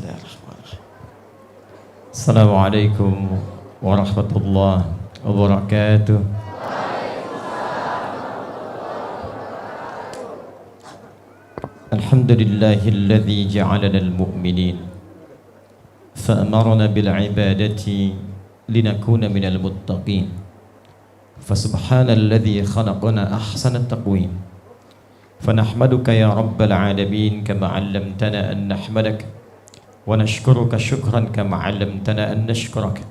Bismillahirrahmanirrahim. Assalamualaikum warahmatullahi wabarakatuh. Alhamdulillahilladzi ja'alana al-mu'minin fa'amarna bil ibadati linakuna minal muttaqin. Fasubhanalladzi khalaqana ahsana taqwim. Fanahmaduka ya rabbal alamin kama 'allamtana an nahmadaka wa nashkuruka syukran kama 'allamtana an nashkuraka.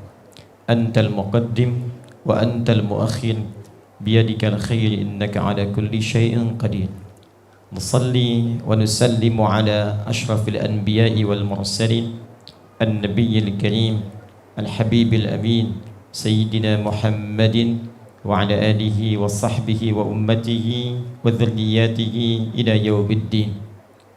Antal muqaddim wa antal muakhir biyadikal khair innaka 'ala kulli syai'in qadir. Nusalli wa nusallimu ala ashrafil anbiya'i wal mursalin an-nabiyyil karim al-habibil amin sayyidina Muhammadin wa ala alihi wa sahbihi wa ummatihi wa dhurriyyatihi ila yaumiddin.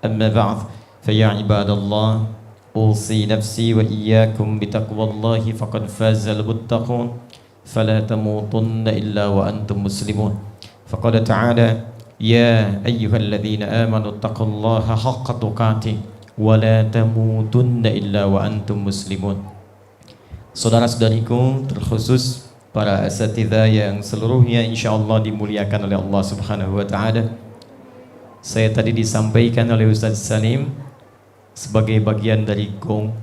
Amma ba'd, fa ya ibadallah, usi nafsi wa iyyakum bitaqwallahi faqad fazal muttaqun fala tamutunna illa wa antum muslimun. Faqala ta'ala ya ayyuhalladzina amanu taqullaha haqqa tuqatih wa la tamutunna illa wa antum muslimun. Saudara-saudariku, terkhusus para asatidzah yang seluruhnya insyaallah dimuliakan oleh Allah Subhanahu wa taala. Saya tadi disampaikan oleh Ustaz Salim sebagai bagian dari gong.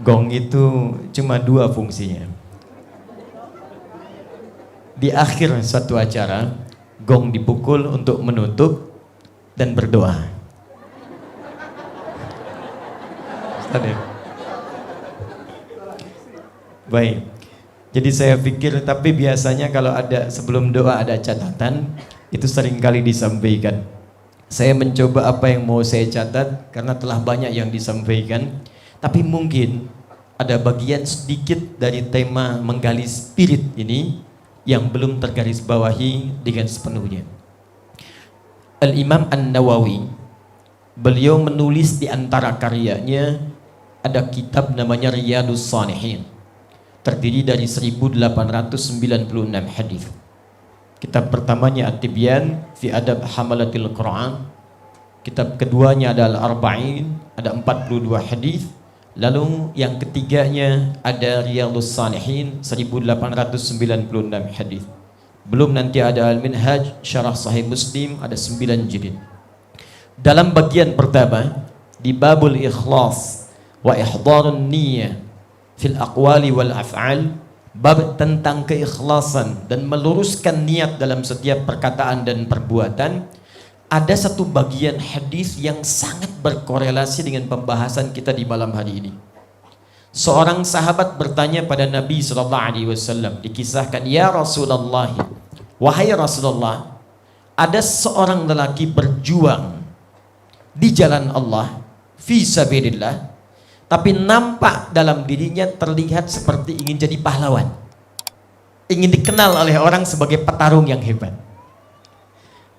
Gong itu cuma dua fungsinya. Di akhir suatu acara, gong dipukul untuk menutup dan berdoa. Ustaz ya? Baik. Jadi saya pikir, tapi biasanya kalau ada sebelum doa ada catatan, itu seringkali disampaikan. Saya mencoba apa yang mau saya catat karena telah banyak yang disampaikan, tapi mungkin ada bagian sedikit dari tema menggali spirit ini yang belum tergaris bawahi dengan sepenuhnya. Al-Imam An-Nawawi, beliau menulis di antara karyanya ada kitab namanya Riyadhus Shalihin, terdiri dari 1896 hadis. Kitab pertamanya At-Tibyan fi Adab Hamalatil Quran. Kitab keduanya adalah Al-Arba'in, ada 42 hadis. Lalu yang ketiganya ada Riyadhus Shalihin 1896 hadis. Belum nanti ada Al-Minhaj Syarah Sahih Muslim, ada 9 jilid. Dalam bagian pertama di babul ikhlas wa ihdharun niyyah fil aqwali wal af'al, bab tentang keikhlasan dan meluruskan niat dalam setiap perkataan dan perbuatan, ada satu bagian hadis yang sangat berkorelasi dengan pembahasan kita di malam hari ini. Seorang sahabat bertanya pada Nabi SAW, dikisahkan, ya Rasulullah, wahai Rasulullah, ada seorang lelaki berjuang di jalan Allah fi sabilillah, tapi nampak dalam dirinya terlihat seperti ingin jadi pahlawan, ingin dikenal oleh orang sebagai petarung yang hebat.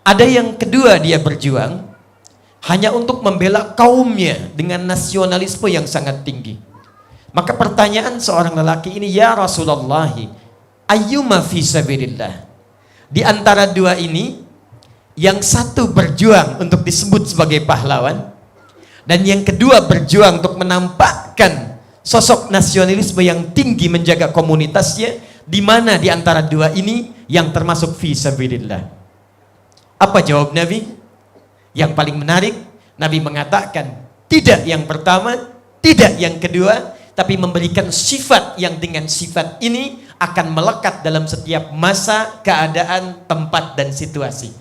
Ada yang kedua, dia berjuang hanya untuk membela kaumnya dengan nasionalisme yang sangat tinggi. Maka pertanyaan seorang lelaki ini, ya Rasulullah, ayyuma fi sabilillah, di antara dua ini, yang satu berjuang untuk disebut sebagai pahlawan, dan yang kedua berjuang untuk menampakkan sosok nasionalisme yang tinggi menjaga komunitasnya, di mana di antara dua ini yang termasuk fi sabilillah? Apa jawab Nabi? Yang paling menarik, Nabi mengatakan tidak yang pertama, tidak yang kedua, tapi memberikan sifat yang dengan sifat ini akan melekat dalam setiap masa, keadaan, tempat, dan situasi.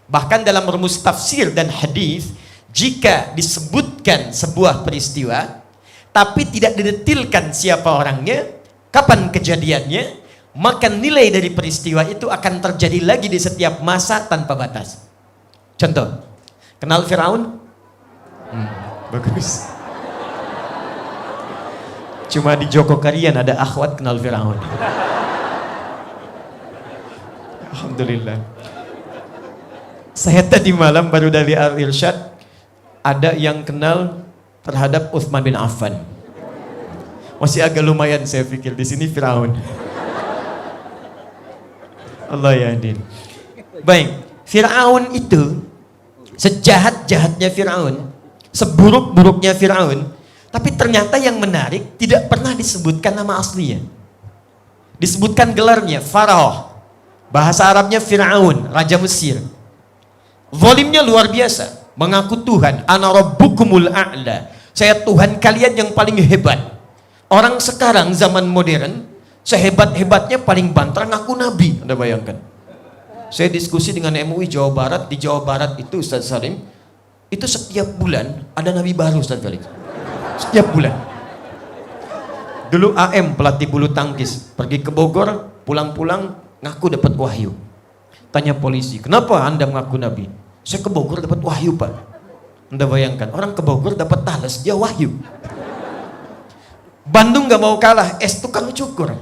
Bahkan dalam rumus tafsir dan hadis, jika disebutkan sebuah peristiwa tapi tidak didetilkan siapa orangnya, kapan kejadiannya, maka nilai dari peristiwa itu akan terjadi lagi di setiap masa tanpa batas. Contoh, kenal Firaun? Bagus. Cuma di Joko Karian ada akhwat kenal Firaun. Alhamdulillah. Saya tadi malam baru dari Al-Irsyad, ada yang kenal terhadap Utsman bin Affan. Masih agak lumayan saya pikir, di sini Firaun. Allah ya adil. Baik, Firaun itu, sejahat-jahatnya Firaun, seburuk-buruknya Firaun, Tapi ternyata yang menarik, tidak pernah disebutkan nama aslinya. Disebutkan gelarnya, Faraoh. Bahasa Arabnya Fir'aun, Raja Mesir. Zalimnya luar biasa. Mengaku Tuhan, Ana Rabbukumul A'la. Saya Tuhan kalian yang paling hebat. Orang sekarang zaman modern, sehebat-hebatnya paling banter ngaku Nabi. Anda bayangkan. Saya diskusi dengan MUI Jawa Barat. Di Jawa Barat itu Ustaz Salim, itu setiap bulan ada Nabi baru Ustaz Felix. Setiap bulan. Dulu AM pelatih bulu tangkis pergi ke Bogor, pulang-pulang ngaku dapat wahyu. Tanya polisi, kenapa Anda mengaku Nabi? Saya ke Bogor dapat wahyu Pak. Anda bayangkan, orang ke Bogor dapat talas, dia wahyu. Bandung gak mau kalah, es tukang cukur,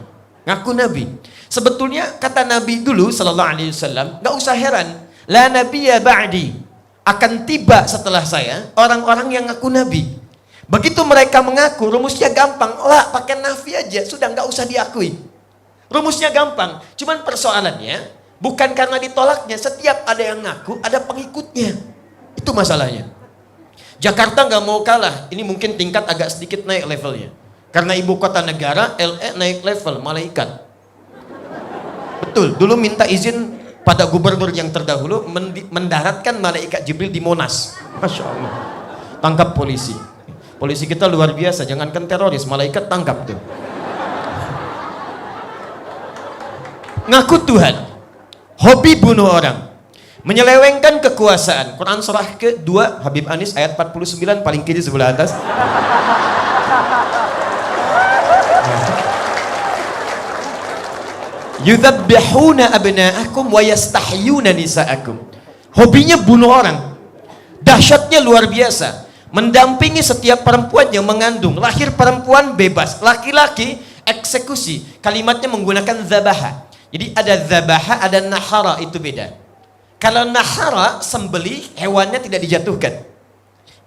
ngaku Nabi. Sebetulnya kata Nabi dulu Sallallahu Alaihi Wasallam, gak usah heran, la nabiyya ba'di, akan tiba setelah saya orang-orang yang ngaku Nabi. Begitu mereka mengaku, rumusnya gampang. Lah, pakai nafi aja, sudah nggak usah diakui. Rumusnya gampang. Cuman persoalannya, bukan karena ditolaknya. Setiap ada yang ngaku, ada pengikutnya. Itu masalahnya. Jakarta nggak mau kalah. Ini mungkin tingkat agak sedikit naik levelnya. Karena ibu kota negara, LE naik level, malaikat. Betul, dulu minta izin pada gubernur yang terdahulu mendaratkan malaikat Jibril di Monas. Masya Allah. Tangkap polisi. Polisi kita luar biasa, jangankan teroris, malaikat tangkap tuh. Ngaku Tuhan, hobi bunuh orang, menyelewengkan kekuasaan. Quran surah ke-2, Habib Anis ayat 49, paling kiri sebelah atas. Yudzabbihuna abna'akum wa yastahyuna nisa'akum. Hobinya bunuh orang. Dahsyatnya luar biasa. Mendampingi setiap perempuan yang mengandung. Lahir perempuan bebas, laki-laki eksekusi. Kalimatnya menggunakan zabaha. Jadi ada zabaha, ada nahara, itu beda. Kalau nahara, sembelih, hewannya tidak dijatuhkan.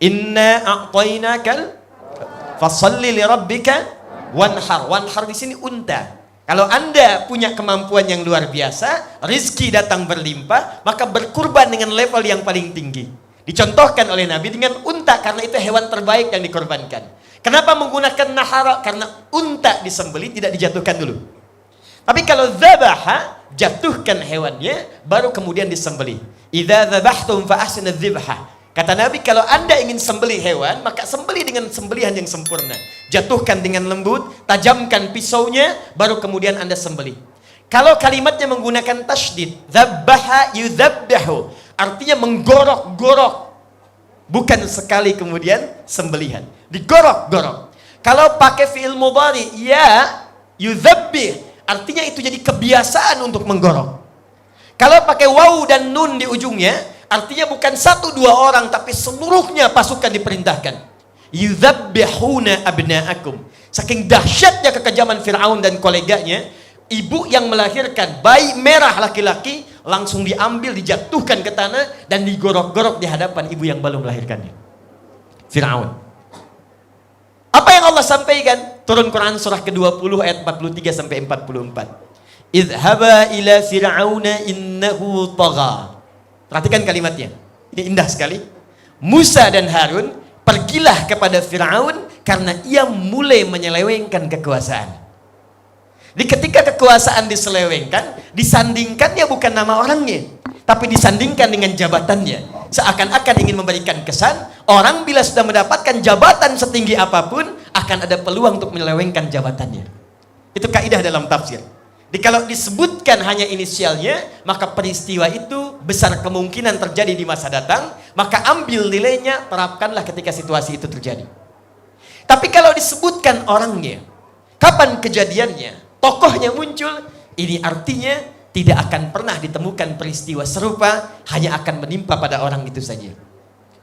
Inna a'tainakal fasalli li rabbika wanhar. Wanhar di sini unta. Kalau Anda punya kemampuan yang luar biasa, rizki datang berlimpah, maka berkurban dengan level yang paling tinggi. Dicontohkan oleh Nabi dengan unta, karena itu hewan terbaik yang dikorbankan. Kenapa menggunakan nahara? Karena unta disembelih, tidak dijatuhkan dulu. Tapi kalau zabaha, jatuhkan hewannya, baru kemudian disembelih. Idza dzabhtum fa ahsinu dzibha. Kata Nabi, kalau Anda ingin sembelih hewan, maka sembelih dengan sembelihan yang sempurna. Jatuhkan dengan lembut, tajamkan pisaunya, baru kemudian Anda sembelih. Kalau kalimatnya menggunakan tasydid, dzabbaha yudzabbahu, artinya menggorok-gorok, bukan sekali kemudian sembelihan, digorok-gorok. Kalau pakai fi'il mudhari, ya yudzabbih, artinya itu jadi kebiasaan untuk menggorok. Kalau pakai waw dan nun di ujungnya, artinya bukan 1-2 orang, tapi seluruhnya pasukan diperintahkan. Yudzabbihuna abna'akum. Saking dahsyatnya kekejaman Fir'aun dan koleganya, ibu yang melahirkan bayi merah laki-laki langsung diambil, dijatuhkan ke tanah dan digorok-gorok di hadapan ibu yang baru melahirkannya. Fir'aun. Apa yang Allah sampaikan? Turun Quran surah ke-20 ayat 43 sampai 44. Idhaba ila fir'auna innahu tagha. Perhatikan kalimatnya. Ini indah sekali. Musa dan Harun pergilah kepada Fir'aun karena ia mulai menyelewengkan kekuasaan. Jadi ketika kekuasaan diselewengkan, disandingkannya bukan nama orangnya, tapi disandingkan dengan jabatannya. Seakan-akan ingin memberikan kesan, orang bila sudah mendapatkan jabatan setinggi apapun, akan ada peluang untuk menyelewengkan jabatannya. Itu kaidah dalam tafsir. Jadi kalau disebutkan hanya inisialnya, maka peristiwa itu besar kemungkinan terjadi di masa datang, maka ambil nilainya, terapkanlah ketika situasi itu terjadi. Tapi kalau disebutkan orangnya, kapan kejadiannya, tokohnya muncul, ini artinya tidak akan pernah ditemukan peristiwa serupa, hanya akan menimpa pada orang itu saja.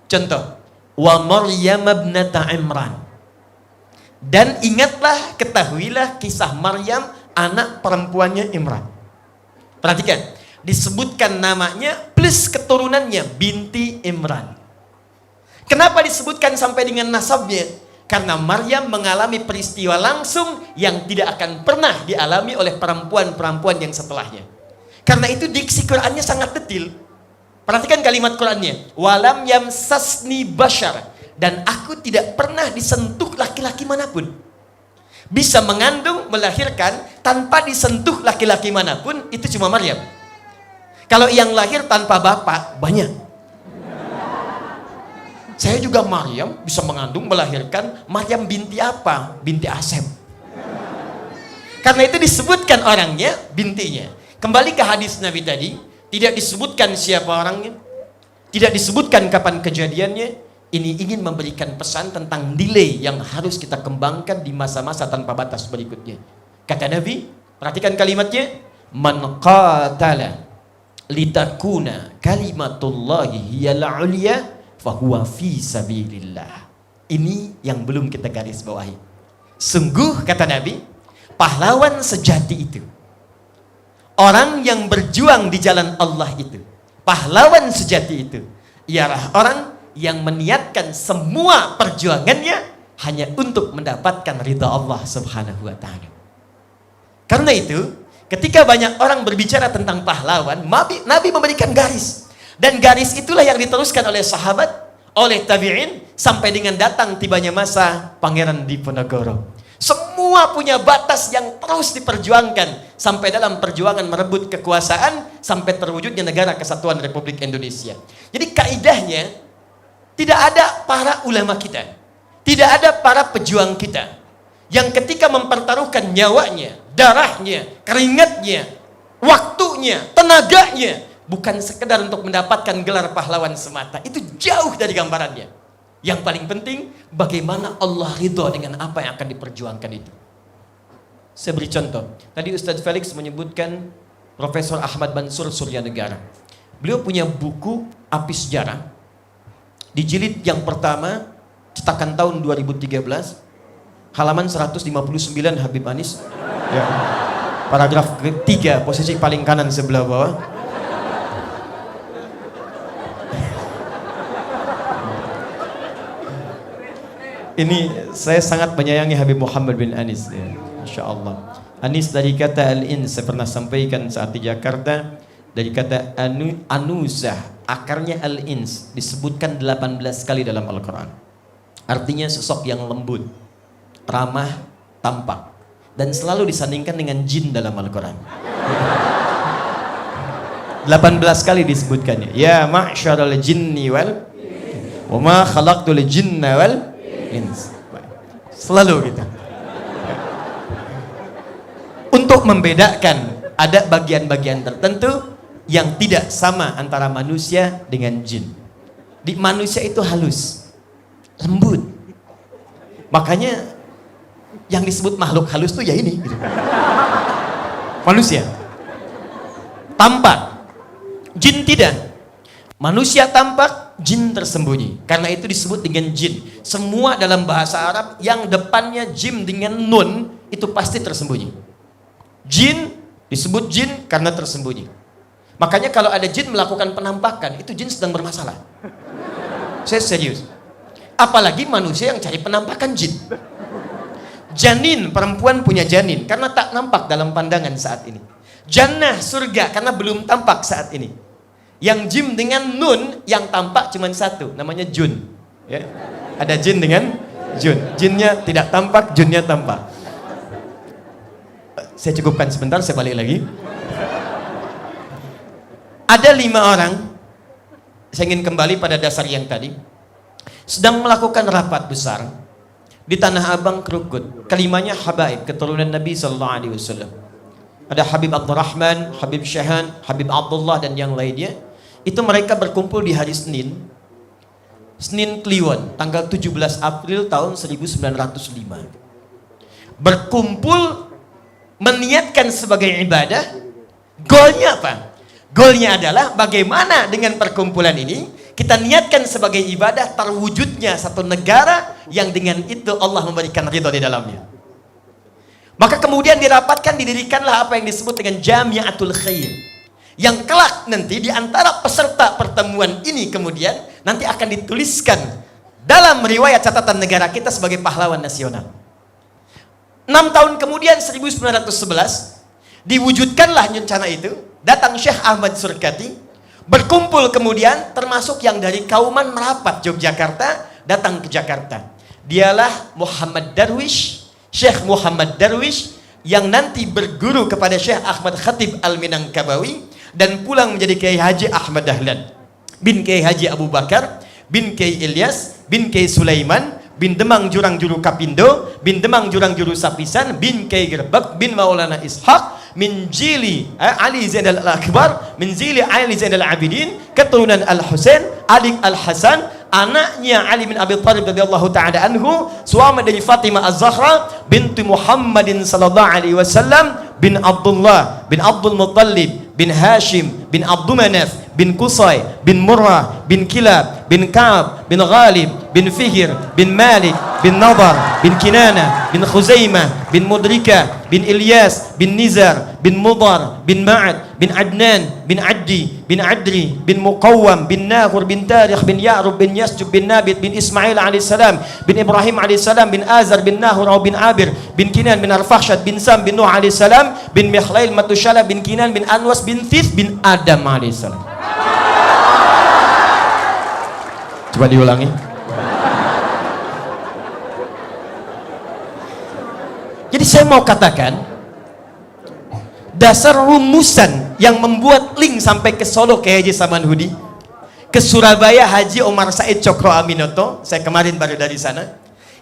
Contoh, wa Maryam ibnata Imran. Dan ingatlah, ketahuilah kisah Maryam, anak perempuannya Imran. Perhatikan, disebutkan namanya plus keturunannya, binti Imran. Kenapa disebutkan sampai dengan nasabnya? Karena Maryam mengalami peristiwa langsung yang tidak akan pernah dialami oleh perempuan-perempuan yang setelahnya. Karena itu diksi Qur'annya sangat detil. Perhatikan kalimat Qur'annya. Walam yamsasni bashar. Dan aku tidak pernah disentuh laki laki-laki manapun. Bisa mengandung, melahirkan tanpa disentuh laki-laki manapun, itu cuma Maryam. Kalau yang lahir tanpa bapak, banyak. Saya juga Maryam, bisa mengandung, melahirkan. Maryam binti apa? Binti Asem. Karena itu disebutkan orangnya, bintinya. Kembali ke hadis Nabi tadi, tidak disebutkan siapa orangnya, tidak disebutkan kapan kejadiannya. Ini ingin memberikan pesan tentang nilai yang harus kita kembangkan di masa-masa tanpa batas berikutnya. Kata Nabi, perhatikan kalimatnya, man qatala litakuna kalimatullahi hiyal ulya fahuwa fi sabilillah. Ini yang belum kita garis bawahi. Sungguh, kata Nabi, pahlawan sejati itu, orang yang berjuang di jalan Allah itu, pahlawan sejati itu, ialah orang yang meniatkan semua perjuangannya hanya untuk mendapatkan ridha Allah Subhanahu wa ta'ala. Karena itu, ketika banyak orang berbicara tentang pahlawan, Nabi memberikan garis. Dan garis itulah yang diteruskan oleh sahabat, oleh tabi'in, sampai dengan datang tibanya masa Pangeran Diponegoro. Semua punya batas yang terus diperjuangkan sampai dalam perjuangan merebut kekuasaan sampai terwujudnya negara kesatuan Republik Indonesia. Jadi kaidahnya, tidak ada para ulama kita, tidak ada para pejuang kita yang ketika mempertaruhkan nyawanya, darahnya, keringatnya, waktunya, tenaganya, bukan sekedar untuk mendapatkan gelar pahlawan semata. Itu jauh dari gambarannya. Yang paling penting, bagaimana Allah ridho dengan apa yang akan diperjuangkan itu. Saya beri contoh. Tadi Ustadz Felix menyebutkan Profesor Ahmad Mansur Suryanegara. Beliau punya buku Api Sejarah. Di jilid yang pertama, cetakan tahun 2013, halaman 159 Habib Anis. Ya. Paragraf ketiga, posisi paling kanan sebelah bawah. Ini saya sangat menyayangi Habib Muhammad bin Anis. Ya. Masya Allah. Anis dari kata al-ins, saya pernah sampaikan saat di Jakarta. Dari kata anusah, akarnya al-ins, disebutkan 18 kali dalam Al-Quran. Artinya sosok yang lembut, ramah, tampak, dan selalu disandingkan dengan jin dalam Al-Quran. 18 kali disebutkannya. Ya ma'syaral jinni wal wa ma khalaqtul jinna wal ins. Selalu gitu. Untuk membedakan, ada bagian-bagian tertentu yang tidak sama antara manusia dengan jin. Di manusia itu halus, lembut. Makanya yang disebut makhluk halus tuh ya ini gitu. Manusia tampak, jin tidak. Manusia tampak, jin tersembunyi. Karena itu disebut dengan jin. Semua dalam bahasa Arab yang depannya jim dengan nun itu pasti tersembunyi. Jin disebut jin karena tersembunyi. Makanya kalau ada jin melakukan penampakan, itu jin sedang bermasalah. Saya serius. Apalagi manusia yang cari penampakan jin. Janin, perempuan punya janin karena tak nampak dalam pandangan saat ini. Jannah, surga, karena belum tampak saat ini. Yang jim dengan nun, yang tampak cuma satu, namanya jun. Ya. Ada jin dengan jun. Jinnya tidak tampak, junnya tampak. Saya cukupkan sebentar, saya balik lagi. Ada 5 orang, saya ingin kembali pada dasar yang tadi, sedang melakukan rapat besar di Tanah Abang Krukut. Kelimanya habaib, keturunan Nabi SAW. Ada Habib Abdurrahman, Habib Syahan, Habib Abdullah, dan yang lainnya. Itu mereka berkumpul di hari Senin Kliwon, tanggal 17 April tahun 1905. Berkumpul meniatkan sebagai ibadah. Goalnya apa? Goalnya adalah bagaimana dengan perkumpulan ini kita niatkan sebagai ibadah terwujudnya satu negara yang dengan itu Allah memberikan ridho di dalamnya. Maka kemudian dirapatkan, didirikanlah apa yang disebut dengan Jamiatul Khair, yang kelak nanti di antara peserta pertemuan ini kemudian nanti akan dituliskan dalam riwayat catatan negara kita sebagai pahlawan nasional. 6 tahun kemudian 1911 diwujudkanlah rencana itu. Datang Syekh Ahmad Surkati, berkumpul kemudian termasuk yang dari Kauman Merapat Yogyakarta datang ke Jakarta. Dialah Muhammad Darwish, Syekh Muhammad Darwish, yang nanti berguru kepada Syekh Ahmad Khatib Al-Minangkabawi dan pulang menjadi Kiai Haji Ahmad Dahlan bin Kiai Haji Abu Bakar bin Kiai Ilyas bin Kiai Sulaiman bin Demang Jurang Juru Kapindo bin Demang Jurang Juru Sapisan bin Kiai Gerbek bin Maulana Ishaq min Jili Ali Zainal Al-Akbar min Jili Ali Zainal Abidin, keturunan Al-Husain adik Al-Hasan, anaknya Ali bin Abi Thalib radhiyallahu ta'ala anhu, suami dari Fatimah Az-Zahra binti Muhammadin sallallahu alaihi wasallam, bin Abdullah bin Abdul Muttalib bin Hashim bin Abdul Manaf bin Qusay bin Murrah bin Kilab bin Ka'ab bin Ghalib bin Fihr bin Malik bin Nadar bin Kinana bin Khuzaimah bin Mudrika bin Ilyas bin Nizar bin Mudar bin Ma'ad bin Adnan bin Addi bin Adri bin Muqawwam bin Nahur bin Tarikh bin Ya'rub bin Yasjub bin Nabit bin Ismail alaihissalam bin Ibrahim alaihissalam bin Azar bin Nahur bin Abir bin Kinan bin Arfakhshad bin Sam bin Nuh alaihissalam bin Mikhlail Matushala bin Kinan bin Anwas bin Thith bin Adam alaihissalam. Coba diulangi. Jadi saya mau katakan, dasar rumusan yang membuat link sampai ke Solo Kiai Haji Samanhudi, ke Surabaya Haji Omar Said Cokro Aminoto, saya kemarin baru dari sana.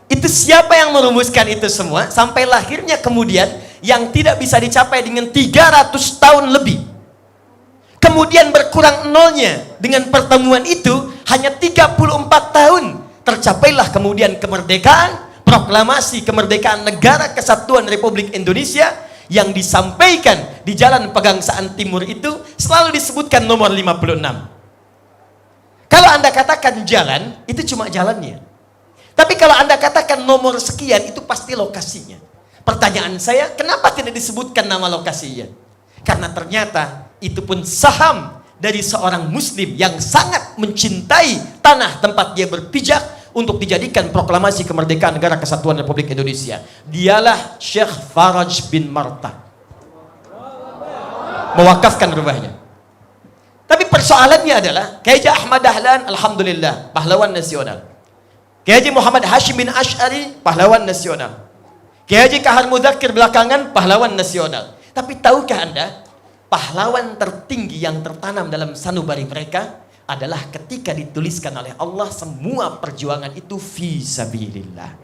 Itu siapa yang merumuskan itu semua sampai lahirnya kemudian yang tidak bisa dicapai dengan 300 tahun lebih. Kemudian berkurang nolnya dengan pertemuan itu hanya 34 tahun. Tercapailah kemudian kemerdekaan, proklamasi kemerdekaan Negara Kesatuan Republik Indonesia yang disampaikan di Jalan Pegangsaan Timur itu selalu disebutkan nomor 56. Kalau Anda katakan jalan, itu cuma jalannya. Tapi kalau Anda katakan nomor sekian, itu pasti lokasinya. Pertanyaan saya, kenapa tidak disebutkan nama lokasinya? Karena ternyata itu pun saham dari seorang muslim yang sangat mencintai tanah tempat dia berpijak untuk dijadikan proklamasi kemerdekaan Negara Kesatuan Republik Indonesia. Dialah Syekh Faraj bin Marta, mewakafkan rumahnya. Tapi persoalannya adalah Kiai Haji Ahmad Dahlan, alhamdulillah, pahlawan nasional. Kiai Haji Muhammad Hashim bin Ash'ari, pahlawan nasional. Kiai Haji Kahar Mudzakkir belakangan, pahlawan nasional. Tapi tahukah Anda, pahlawan tertinggi yang tertanam dalam sanubari mereka adalah ketika dituliskan oleh Allah semua perjuangan itu fi sabilillah.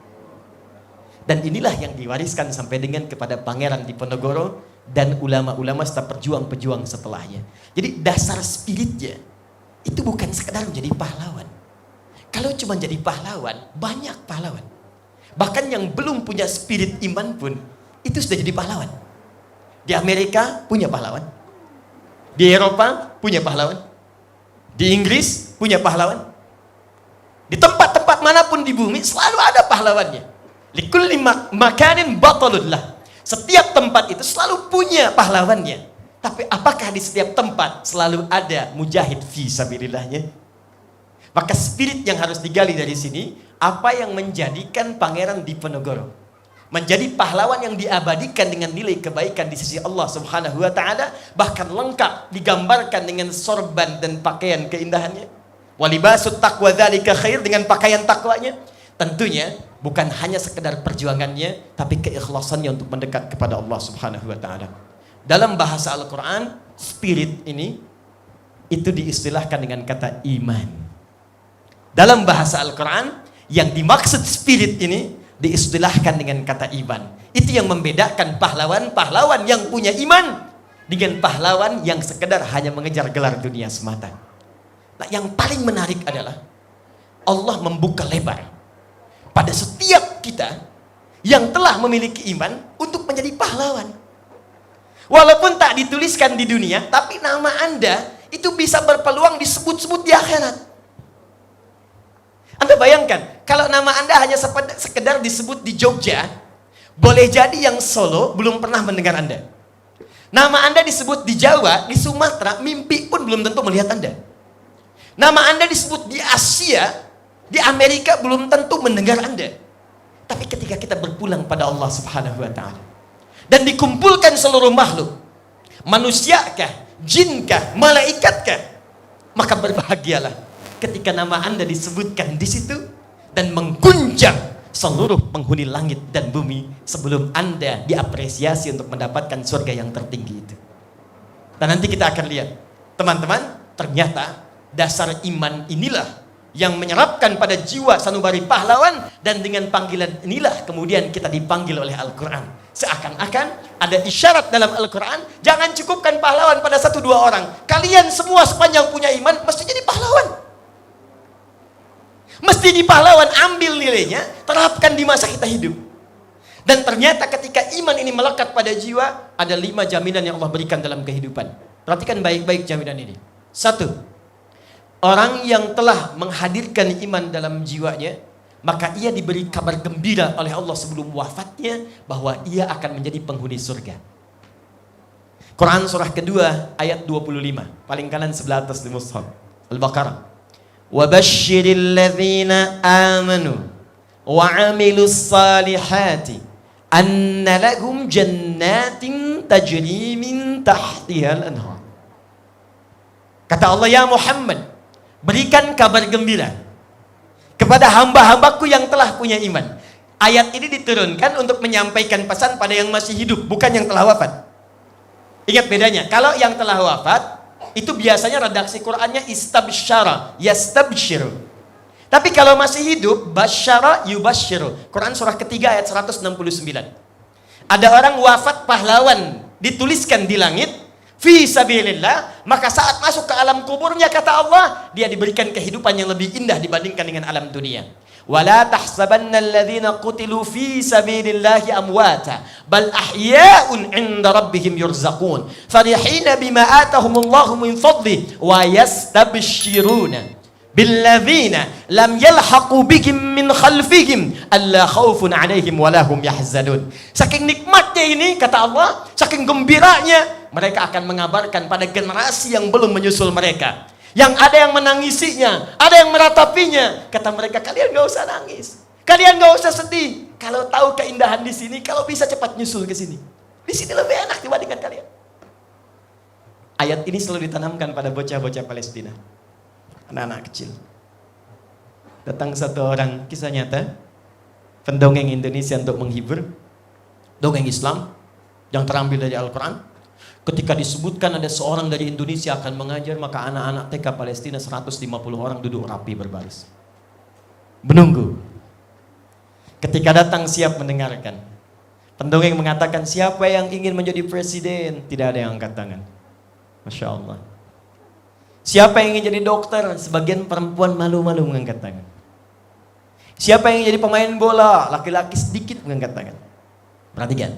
Dan inilah yang diwariskan sampai dengan kepada Pangeran Diponegoro dan ulama-ulama serta pejuang-pejuang setelahnya. Jadi dasar spiritnya itu bukan sekedar menjadi pahlawan. Kalau cuma jadi pahlawan, banyak pahlawan. Bahkan yang belum punya spirit iman pun itu sudah jadi pahlawan. Di Amerika punya pahlawan, di Eropa punya pahlawan, di Inggris punya pahlawan, di tempat-tempat manapun di bumi selalu ada pahlawannya. Likulli makanin batalullah. Setiap tempat itu selalu punya pahlawannya. Tapi apakah di setiap tempat selalu ada mujahid fi sabilillahnya? Maka spirit yang harus digali dari sini, apa yang menjadikan Pangeran Diponegoro menjadi pahlawan yang diabadikan dengan nilai kebaikan di sisi Allah Subhanahu wa taala, bahkan lengkap digambarkan dengan sorban dan pakaian keindahannya. Walibasut taqwa dzalika khair, dengan pakaian takwanya. Tentunya bukan hanya sekedar perjuangannya, tapi keikhlasannya untuk mendekat kepada Allah Subhanahu wa taala. Dalam bahasa Al-Qur'an, spirit ini itu diistilahkan dengan kata iman. Dalam bahasa Al-Qur'an, yang dimaksud spirit ini diistilahkan dengan kata iman. Itu yang membedakan pahlawan-pahlawan yang punya iman dengan pahlawan yang sekedar hanya mengejar gelar dunia semata. Nah, yang paling menarik adalah Allah membuka lebar pada setiap kita yang telah memiliki iman untuk menjadi pahlawan. Walaupun tak dituliskan di dunia, tapi nama Anda itu bisa berpeluang disebut-sebut di akhirat. Anda bayangkan, kalau nama Anda hanya sekedar disebut di Jogja, boleh jadi yang Solo belum pernah mendengar Anda. Nama Anda disebut di Jawa, di Sumatera, mimpi pun belum tentu melihat Anda. Nama Anda disebut di Asia, di Amerika belum tentu mendengar Anda. Tapi ketika kita berpulang pada Allah Subhanahu wa taala dan dikumpulkan seluruh makhluk, manusiakah, jinkah, malaikatkah, maka berbahagialah ketika nama Anda disebutkan di situ dan mengguncang seluruh penghuni langit dan bumi sebelum Anda diapresiasi untuk mendapatkan surga yang tertinggi itu. Dan nanti kita akan lihat, teman-teman, ternyata dasar iman inilah yang menyerapkan pada jiwa sanubari pahlawan, dan dengan panggilan inilah kemudian kita dipanggil oleh Al-Quran. Seakan-akan ada isyarat dalam Al-Quran, jangan cukupkan pahlawan pada 1-2 orang. Kalian semua sepanjang punya iman mesti jadi pahlawan. Mesti di pahlawan, ambil nilainya, terapkan di masa kita hidup. Dan ternyata ketika iman ini melekat pada jiwa, ada 5 jaminan yang Allah berikan dalam kehidupan. Perhatikan baik-baik jaminan ini. 1. Orang yang telah menghadirkan iman dalam jiwanya, maka ia diberi kabar gembira oleh Allah sebelum wafatnya bahwa ia akan menjadi penghuni surga. Quran surah kedua ayat 25, paling kanan sebelah atas di mushaf Al-Baqarah. Wabashshiril ladzina amanu wa 'amilus salihati anna lahum jannatin tajri min tahtihal anhar. Kata Allah, ya Muhammad, berikan kabar gembira kepada hamba-hambaku yang telah punya iman. Ayat ini diturunkan untuk menyampaikan pesan pada yang masih hidup, bukan yang telah wafat. Ingat bedanya. Kalau yang telah wafat, itu biasanya redaksi Qur'annya istabsyara, yastabsyiru. Tapi kalau masih hidup, basyara yubasyiru. Quran surah ketiga ayat 169. Ada orang wafat pahlawan, dituliskan di langit, fi sabilillah, maka saat masuk ke alam kuburnya, kata Allah, dia diberikan kehidupan yang lebih indah dibandingkan dengan alam dunia. Wala tahsabanna alladhina qutilu fi sabilillahi amwata bal ahya'un 'inda rabbihim yurzaqun farihina bima atahumullahu min fadli wa yastabshiruna billadzina lam yalhaqu bihim min khalfihim alla khaufun 'alaihim wa lahum yahzanun. Saking nikmatnya ini, kata Allah, saking gembiranya, mereka akan mengabarkan pada generasi yang belum menyusul mereka, yang ada yang menangisinya, ada yang meratapinya. Kata mereka, kalian gak usah nangis, kalian gak usah sedih. Kalau tahu keindahan di sini, kalau bisa cepat nyusul ke sini. Di sini lebih enak dibandingkan kalian. Ayat ini selalu ditanamkan pada bocah-bocah Palestina, anak-anak kecil. Datang satu orang, kisah nyata, pendongeng Indonesia untuk menghibur, dongeng Islam yang terambil dari Al-Quran. Ketika disebutkan ada seorang dari Indonesia akan mengajar, maka anak-anak TK Palestina 150 orang duduk rapi berbaris, menunggu. Ketika datang siap mendengarkan, pendongeng mengatakan, siapa yang ingin menjadi presiden? Tidak ada yang angkat tangan. Masya Allah. Siapa yang ingin jadi dokter? Sebagian perempuan malu-malu mengangkat tangan. Siapa yang ingin jadi pemain bola? Laki-laki sedikit mengangkat tangan. Perhatikan,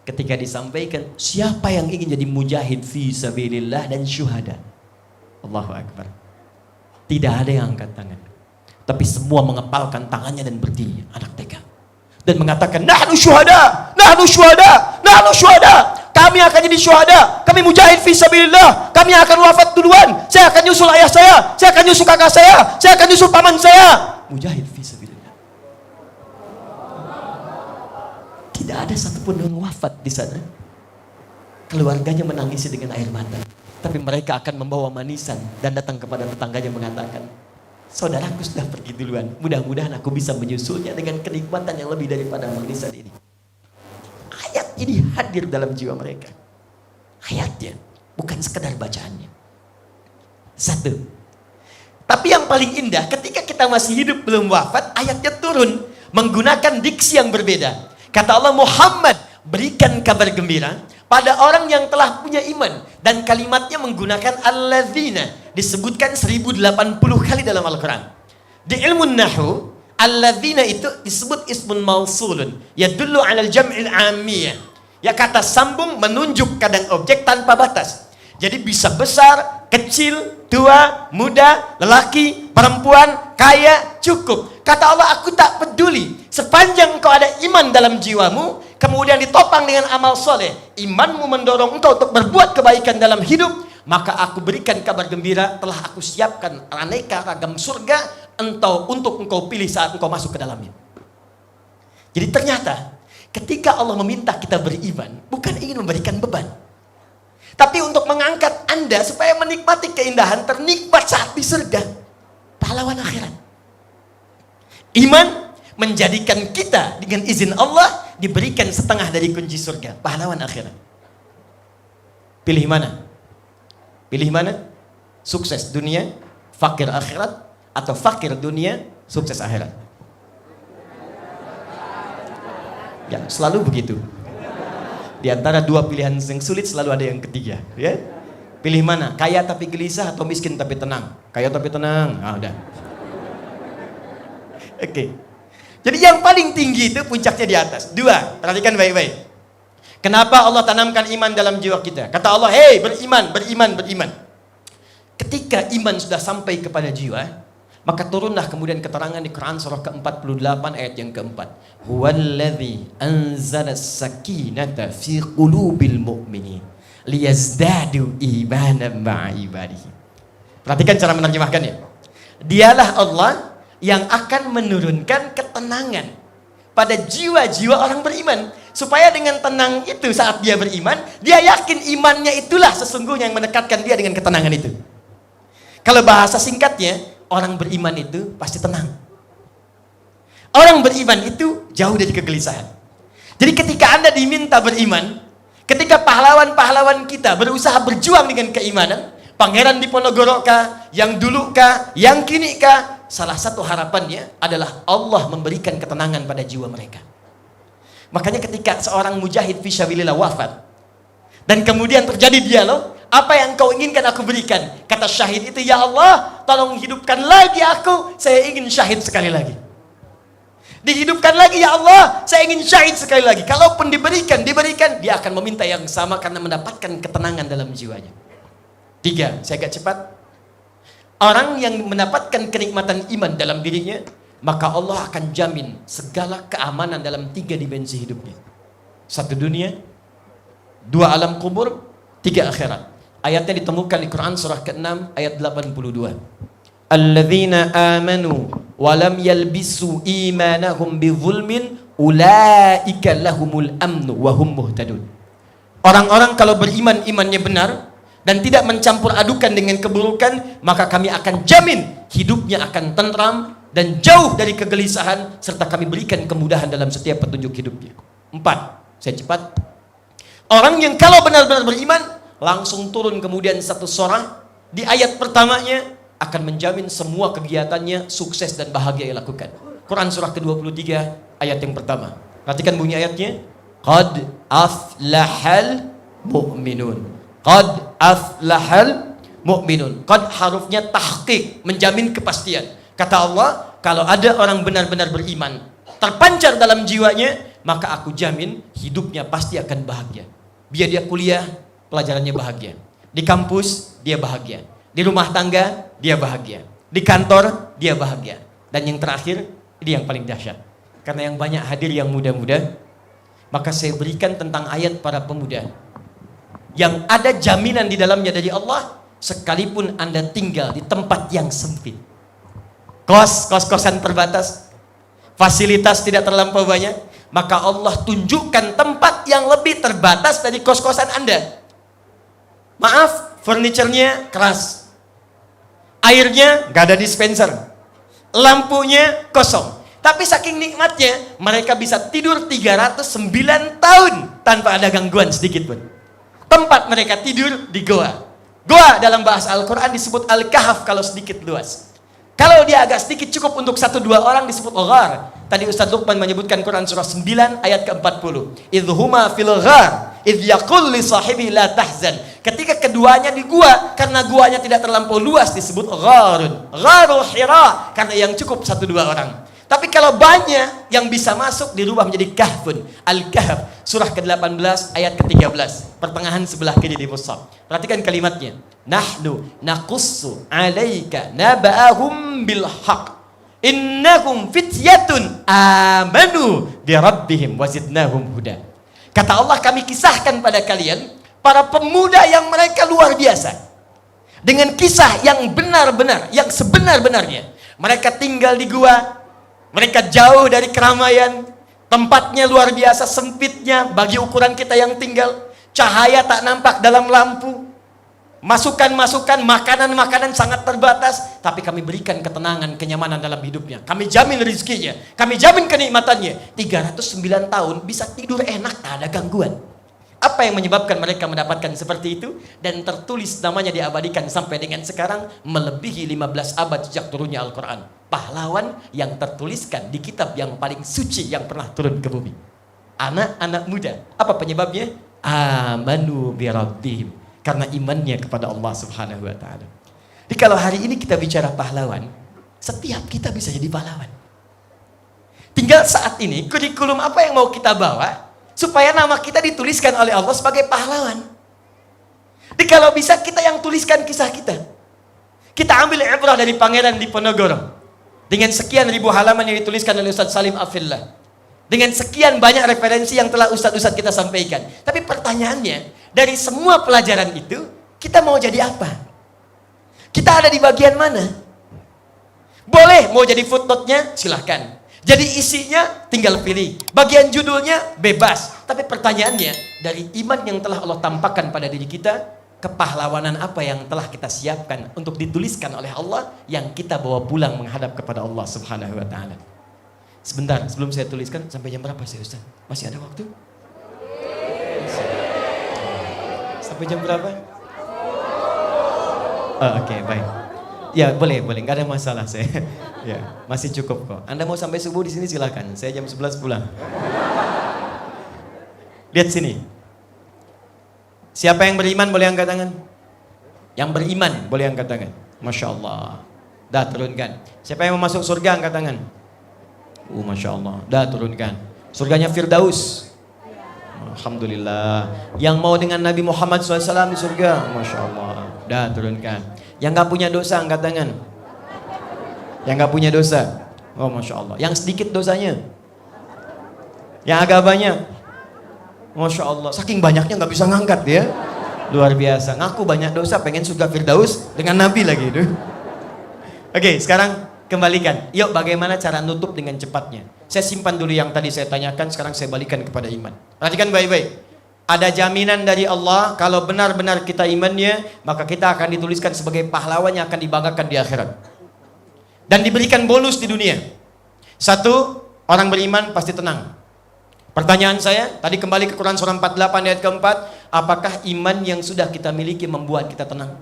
ketika disampaikan, siapa yang ingin jadi mujahid fi sabilillah dan syuhada? Allahu Akbar. Tidak ada yang angkat tangan, tapi semua mengepalkan tangannya dan berdiri, anak TK, dan mengatakan, nahnu syuhada, nahnu syuhada, nahnu syuhada. Kami akan jadi syuhada, kami mujahid fi sabilillah, kami akan wafat duluan, saya akan nyusul ayah saya akan nyusul kakak saya akan nyusul paman saya. Mujahid fi sabilillah. Tidak ada satupun yang wafat di sana. Keluarganya menangisi dengan air mata, tapi mereka akan membawa manisan dan datang kepada tetangganya mengatakan, saudaraku sudah pergi duluan, mudah-mudahan aku bisa menyusulnya dengan kenikmatan yang lebih daripada manisan ini. Ayat ini hadir dalam jiwa mereka. Ayatnya, bukan sekedar bacaannya. Satu. Tapi yang paling indah, ketika kita masih hidup belum wafat, ayatnya turun menggunakan diksi yang berbeda. Kata Allah, Muhammad, berikan kabar gembira pada orang yang telah punya iman. Dan kalimatnya menggunakan alladzina, disebutkan 1080 kali dalam Al-Quran. Di ilmu Nahu, alladzina itu disebut ismun mausulun, yadullu alal jam'il amiyah. Ya, kata sambung menunjuk kadang objek tanpa batas. Jadi bisa besar, kecil, tua, muda, lelaki, perempuan, kaya, cukup. Kata Allah, aku tak peduli sepanjang engkau ada iman dalam jiwamu, kemudian ditopang dengan amal soleh, imanmu mendorong engkau untuk berbuat kebaikan dalam hidup, maka aku berikan kabar gembira, telah aku siapkan aneka ragam surga untuk engkau pilih saat engkau masuk ke dalamnya. Jadi ternyata ketika Allah meminta kita beriman, bukan ingin memberikan beban, tapi untuk mengangkat Anda supaya menikmati keindahan ternikmat saat di surga, pahlawan akhirat. Iman menjadikan kita dengan izin Allah diberikan setengah dari kunci surga, pahlawan akhirat. Pilih mana? Pilih mana? Sukses dunia, fakir akhirat, atau fakir dunia, sukses akhirat? Ya, selalu begitu. Di antara dua pilihan yang sulit selalu ada yang ketiga, ya. Pilih mana? Kaya tapi gelisah atau miskin tapi tenang? Kaya tapi tenang. Ah, udah. Oke. Jadi yang paling tinggi itu puncaknya di atas. Dua, perhatikan baik-baik. Kenapa Allah tanamkan iman dalam jiwa kita? Kata Allah, "Hei, beriman, beriman, beriman." Ketika iman sudah sampai kepada jiwa, maka turunlah kemudian keterangan di Quran surah ke-48 ayat yang keempat. Huwallazi anzala as-sakinata fi qulubil mu'minin liyazdadu imanan ma'a ibadihi. Perhatikan cara menerjemahkannya. Dialah Allah yang akan menurunkan ketenangan pada jiwa-jiwa orang beriman, supaya dengan tenang itu saat dia beriman, dia yakin imannya itulah sesungguhnya yang mendekatkan dia dengan ketenangan itu. Kalau bahasa singkatnya, orang beriman itu pasti tenang. Orang beriman itu jauh dari kegelisahan. Jadi ketika Anda diminta beriman, ketika pahlawan-pahlawan kita berusaha berjuang dengan keimanan, Pangeran Diponegoro kah, yang dulu kah, yang kini kah, salah satu harapannya adalah Allah memberikan ketenangan pada jiwa mereka. Makanya ketika seorang mujahid fisabilillah wafat, dan kemudian terjadi dialog, apa yang kau inginkan aku berikan? Kata syahid itu, ya Allah, tolong hidupkan lagi aku, saya ingin syahid sekali lagi. Dihidupkan lagi, ya Allah, saya ingin syahid sekali lagi. Kalaupun diberikan, dia akan meminta yang sama karena mendapatkan ketenangan dalam jiwanya. Tiga, saya agak cepat. Orang yang mendapatkan kenikmatan iman dalam dirinya, maka Allah akan jamin segala keamanan dalam tiga dimensi hidupnya. Satu dunia, dua alam kubur, tiga akhirat. Ayatnya ditemukan di Quran surah ke-6 ayat 82. Alladzina amanu wa lam yalbisu imanahum bizulmin ulaika lahumul amnu wa hum muhtadun. Orang-orang kalau beriman imannya benar dan tidak mencampur adukan dengan keburukan, maka kami akan jamin hidupnya akan tentram dan jauh dari kegelisahan, serta kami berikan kemudahan dalam setiap petunjuk hidupnya. 4, saya cepat. Orang yang kalau benar-benar beriman, langsung turun kemudian satu surah, di ayat pertamanya akan menjamin semua kegiatannya sukses dan bahagia ia lakukan. Quran surah ke-23 ayat yang pertama. Perhatikan bunyi ayatnya. Qad aflahal mu'minun. Qad aflahal mu'minun. Qad harufnya tahqiq, menjamin kepastian. Kata Allah, kalau ada orang benar-benar beriman terpancar dalam jiwanya, maka aku jamin hidupnya pasti akan bahagia. Biar dia kuliah, pelajarannya bahagia. Di kampus, dia bahagia. Di rumah tangga, dia bahagia. Di kantor, dia bahagia. Dan yang terakhir, ini yang paling dahsyat. Karena yang banyak hadir yang muda-muda, maka saya berikan tentang ayat para pemuda yang ada jaminan di dalamnya dari Allah, sekalipun Anda tinggal di tempat yang sempit. Kos-kosan terbatas, fasilitas tidak terlampau banyak, maka Allah tunjukkan tempat yang lebih terbatas dari kos-kosan Anda. Maaf, furniturnya keras, airnya gak ada dispenser, lampunya kosong. Tapi saking nikmatnya, mereka bisa tidur 309 tahun tanpa ada gangguan sedikit pun. Tempat mereka tidur di goa. Goa dalam bahasa Al-Quran disebut Al-Kahf kalau sedikit luas. Kalau dia agak sedikit cukup untuk 1-2 orang disebut ghar. Tadi Ustaz Luqman menyebutkan Quran surah 9 ayat ke-40. Idhuma fil ghar, idh yaqul li sahibi la tahzan. Ketika keduanya di gua, karena guanya tidak terlampau luas disebut gharun. Gharul Hira, karena yang cukup 1-2 orang. Tapi kalau banyak yang bisa masuk dirubah menjadi kahfun. Al-Kahf surah ke-18 ayat ke-13. Pertengahan sebelah kiri di mushaf. Perhatikan kalimatnya. Nahnu naqussu 'alaika naba'ahum bil haqq. Innahum fityatun amanu bi rabbihim wazidnahum huda. Kata Allah, kami kisahkan pada kalian para pemuda yang mereka luar biasa. Dengan kisah yang benar-benar, yang sebenar-benarnya. Mereka tinggal di gua. Mereka jauh dari keramaian, tempatnya luar biasa sempitnya bagi ukuran kita yang tinggal, cahaya tak nampak dalam lampu. Masukan-masukan, makanan-makanan sangat terbatas, tapi kami berikan ketenangan, kenyamanan dalam hidupnya. Kami jamin rezekinya, kami jamin kenikmatannya. 309 tahun bisa tidur enak, tak ada gangguan. Apa yang menyebabkan mereka mendapatkan seperti itu? Dan tertulis namanya diabadikan sampai dengan sekarang, melebihi 15 abad sejak turunnya Al-Quran. Pahlawan yang tertuliskan di kitab yang paling suci yang pernah turun ke bumi. Anak-anak muda. Apa penyebabnya? Amanu bi rabbihim. Karena imannya kepada Allah Subhanahu wa ta'ala. Jadi kalau hari ini kita bicara pahlawan, setiap kita bisa jadi pahlawan. Tinggal saat ini kurikulum apa yang mau kita bawa supaya nama kita dituliskan oleh Allah sebagai pahlawan. Jadi kalau bisa kita yang tuliskan kisah kita. Kita ambil ibrah dari Pangeran Diponegoro. Dengan sekian ribu halaman yang dituliskan oleh Ustaz Salim Afillah. Dengan sekian banyak referensi yang telah ustadz-ustadz kita sampaikan. Tapi pertanyaannya, dari semua pelajaran itu, kita mau jadi apa? Kita ada di bagian mana? Boleh mau jadi footnote-nya, silahkan. Jadi isinya, tinggal pilih. Bagian judulnya, bebas. Tapi pertanyaannya, dari iman yang telah Allah tampakkan pada diri kita, kepahlawanan apa yang telah kita siapkan untuk dituliskan oleh Allah, yang kita bawa pulang menghadap kepada Allah Subhanahu wa ta'ala. Sebentar, sebelum saya tuliskan, sampai jam berapa sih Ustaz? Masih ada waktu? Sampai jam berapa? Oh, oke, baik. Ya, boleh, nggak ada masalah saya. Ya, masih cukup kok. Anda mau sampai subuh di sini silakan. Saya jam 11 pulang. Lihat sini. Siapa yang beriman boleh angkat tangan? Yang beriman boleh angkat tangan. Masya Allah. Dah turunkan. Siapa yang mau masuk surga angkat tangan? Masya Allah. Dah turunkan. Surganya Firdaus. Alhamdulillah. Yang mau dengan Nabi Muhammad SAW di surga. Masya Allah. Dah turunkan. Yang gak punya dosa angkat tangan. Yang gak punya dosa. Oh Masya Allah. Yang sedikit dosanya. Yang agak banyak. Masya Allah. Saking banyaknya gak bisa ngangkat ya. Luar biasa. Ngaku banyak dosa, pengen surga Firdaus dengan Nabi lagi itu. Oke, sekarang kembalikan. Yuk, bagaimana cara nutup dengan cepatnya? Saya simpan dulu yang tadi saya tanyakan, sekarang saya balikan kepada iman. Perhatikan baik-baik. Ada jaminan dari Allah, kalau benar-benar kita imannya, maka kita akan dituliskan sebagai pahlawan yang akan dibanggakan di akhirat. Dan diberikan bonus di dunia. Satu, orang beriman pasti tenang. Pertanyaan saya, tadi kembali ke Quran surah 48 ayat keempat, apakah iman yang sudah kita miliki membuat kita tenang?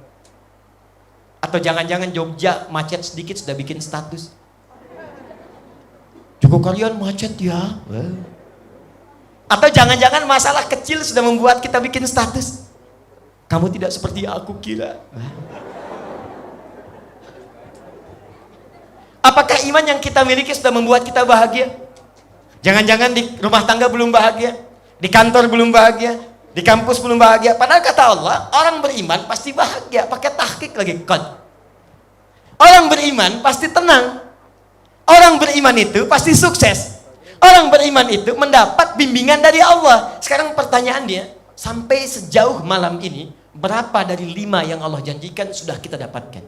Atau jangan-jangan Jogja macet sedikit sudah bikin status? Cukup kalian macet ya? Atau jangan-jangan masalah kecil sudah membuat kita bikin status? Kamu tidak seperti yang aku kira. Apakah iman yang kita miliki sudah membuat kita bahagia? Jangan-jangan di rumah tangga belum bahagia, di kantor belum bahagia, di kampus belum bahagia. Padahal kata Allah, orang beriman pasti bahagia. Pakai tahqiq lagi, qad. Orang beriman pasti tenang. Orang beriman itu pasti sukses. Orang beriman itu mendapat bimbingan dari Allah. Sekarang pertanyaannya, sampai sejauh malam ini, berapa dari 5 yang Allah janjikan sudah kita dapatkan?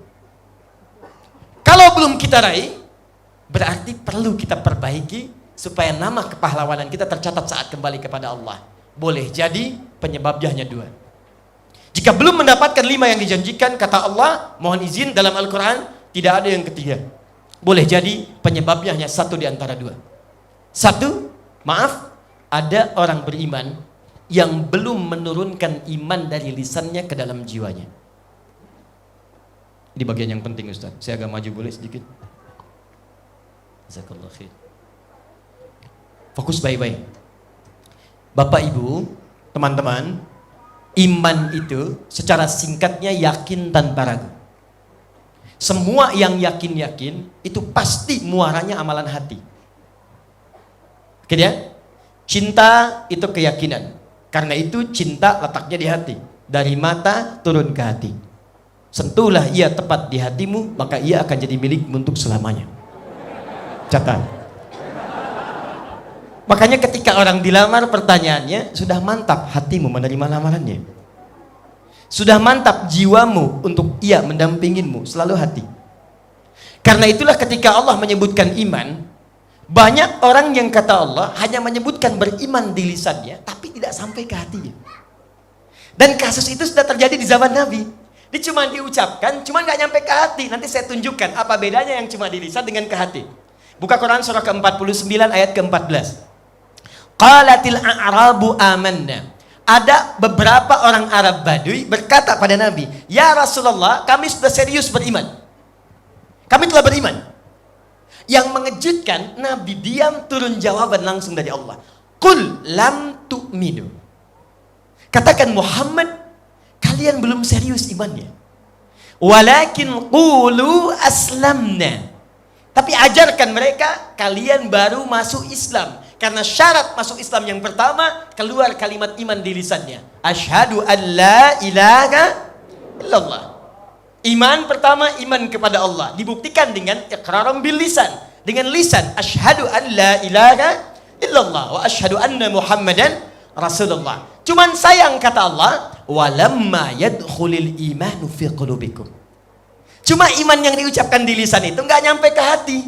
Kalau belum kita raih, berarti perlu kita perbaiki supaya nama kepahlawanan kita tercatat saat kembali kepada Allah. Boleh jadi penyebabnya hanya 2. Jika belum mendapatkan 5 yang dijanjikan, kata Allah, mohon izin dalam Al-Quran, tidak ada yang ketiga. Boleh jadi penyebabnya hanya 1 di antara 2. 1, maaf, ada orang beriman yang belum menurunkan iman dari lisannya ke dalam jiwanya. Ini bagian yang penting Ustaz. Saya agak maju boleh sedikit? Jazakallah khair. Fokus baik-baik. Bapak Ibu, teman-teman, iman itu secara singkatnya yakin tanpa ragu. Semua yang yakin-yakin itu pasti muaranya amalan hati. Oke ya? Cinta itu keyakinan. Karena itu cinta letaknya di hati. Dari mata turun ke hati. Sentuhlah ia tepat di hatimu, maka ia akan jadi milikmu untuk selamanya. Catat. Makanya ketika orang dilamar, pertanyaannya, sudah mantap hatimu menerima lamarannya? Sudah mantap jiwamu untuk ia mendampingimu? Selalu hati. Karena itulah ketika Allah menyebutkan iman, banyak orang yang kata Allah hanya menyebutkan beriman di lisannya, tapi tidak sampai ke hatinya. Dan kasus itu sudah terjadi di zaman Nabi. Dia cuma diucapkan, cuma nggak nyampe ke hati. Nanti saya tunjukkan apa bedanya yang cuma di lisan dengan ke hati. Buka Quran surah ke-49 ayat ke-14. Qalatil a'rabu amanna. Ada beberapa orang Arab Badui berkata pada Nabi, "Ya Rasulullah, kami sudah serius beriman. Kami telah beriman." Yang mengejutkan, Nabi diam, turun jawaban langsung dari Allah. Qul lam tu'minu. Katakan Muhammad, kalian belum serius imannya. Walakin qulu aslamna. Tapi ajarkan mereka, kalian baru masuk Islam. Karena syarat masuk Islam yang pertama, keluar kalimat iman di lisannya. Asyhadu an la ilaha illallah. Iman pertama, iman kepada Allah. Dibuktikan dengan iqraram bil lisan. Dengan lisan, asyhadu an la ilaha illallah. Wa asyhadu anna Muhammadan Rasulullah. Cuman sayang kata Allah, walamma yadkhulil imanu fi qulubikum. Cuma iman yang diucapkan di lisan itu nggak nyampe ke hati.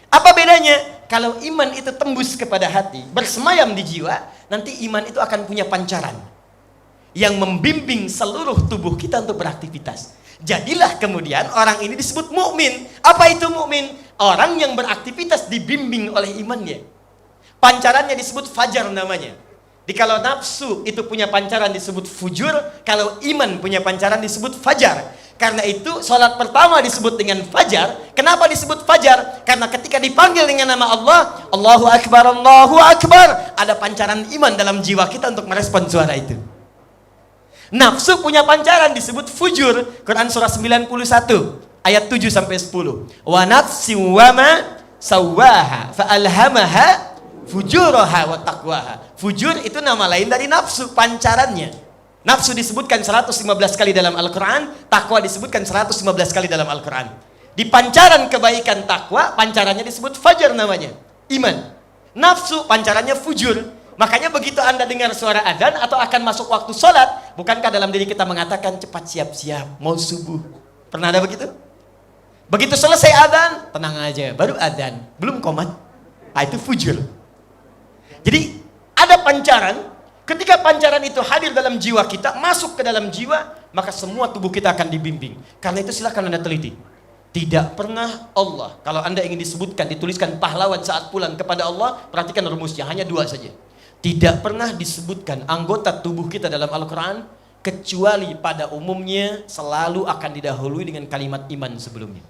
Apa bedanya? Kalau iman itu tembus kepada hati, bersemayam di jiwa, nanti iman itu akan punya pancaran yang membimbing seluruh tubuh kita untuk beraktivitas. Jadilah kemudian orang ini disebut mukmin. Apa itu mukmin? Orang yang beraktivitas dibimbing oleh imannya. Pancarannya disebut fajar namanya. Kalau nafsu itu punya pancaran disebut fujur, kalau iman punya pancaran disebut fajar. Karena itu salat pertama disebut dengan fajar. Kenapa disebut fajar? Karena ketika dipanggil dengan nama Allah, Allahu Akbar, Allahu Akbar, ada pancaran iman dalam jiwa kita untuk merespon suara itu. Nafsu punya pancaran disebut fujur. Quran surah 91 ayat 7 sampai 10. Wa nafsi wa ma sawwaha fa alhamaha fujuraha wa taqwaha. Fujur itu nama lain dari nafsu, pancarannya. Nafsu disebutkan 115 kali dalam Al-Quran, takwa disebutkan 115 kali dalam Al-Quran. Di pancaran kebaikan takwa, pancarannya disebut fajar namanya, iman. Nafsu pancarannya fujur. Makanya begitu Anda dengar suara adzan atau akan masuk waktu sholat, bukankah dalam diri kita mengatakan cepat siap-siap, mau subuh? Pernah ada begitu? Begitu selesai adzan, tenang aja, baru adzan, belum qomat. Nah, itu fujur. Jadi ada pancaran. Ketika pancaran itu hadir dalam jiwa kita, masuk ke dalam jiwa, maka semua tubuh kita akan dibimbing. Karena itu silakan Anda teliti. Tidak pernah Allah, kalau Anda ingin disebutkan, dituliskan pahlawan saat pulang kepada Allah, perhatikan rumusnya, hanya 2 saja. Tidak pernah disebutkan anggota tubuh kita dalam Al-Quran, kecuali pada umumnya selalu akan didahului dengan kalimat iman sebelumnya.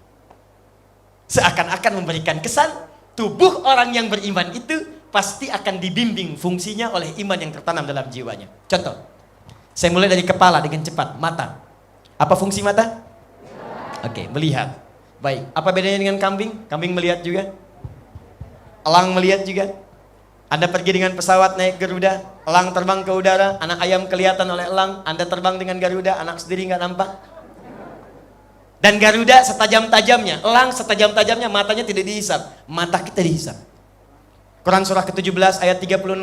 Seakan-akan memberikan kesan, tubuh orang yang beriman itu pasti akan dibimbing fungsinya oleh iman yang tertanam dalam jiwanya. Contoh, saya mulai dari kepala dengan cepat. Mata. Apa fungsi mata? Oke, melihat. Baik, apa bedanya dengan kambing? Kambing melihat juga. Elang melihat juga. Anda pergi dengan pesawat naik Garuda, elang terbang ke udara, anak ayam kelihatan oleh elang, Anda terbang dengan Garuda, anak sendiri nggak nampak. Dan Garuda setajam-tajamnya, elang setajam-tajamnya, matanya tidak dihisap, mata kita dihisap. Quran surah ke-17 ayat 36.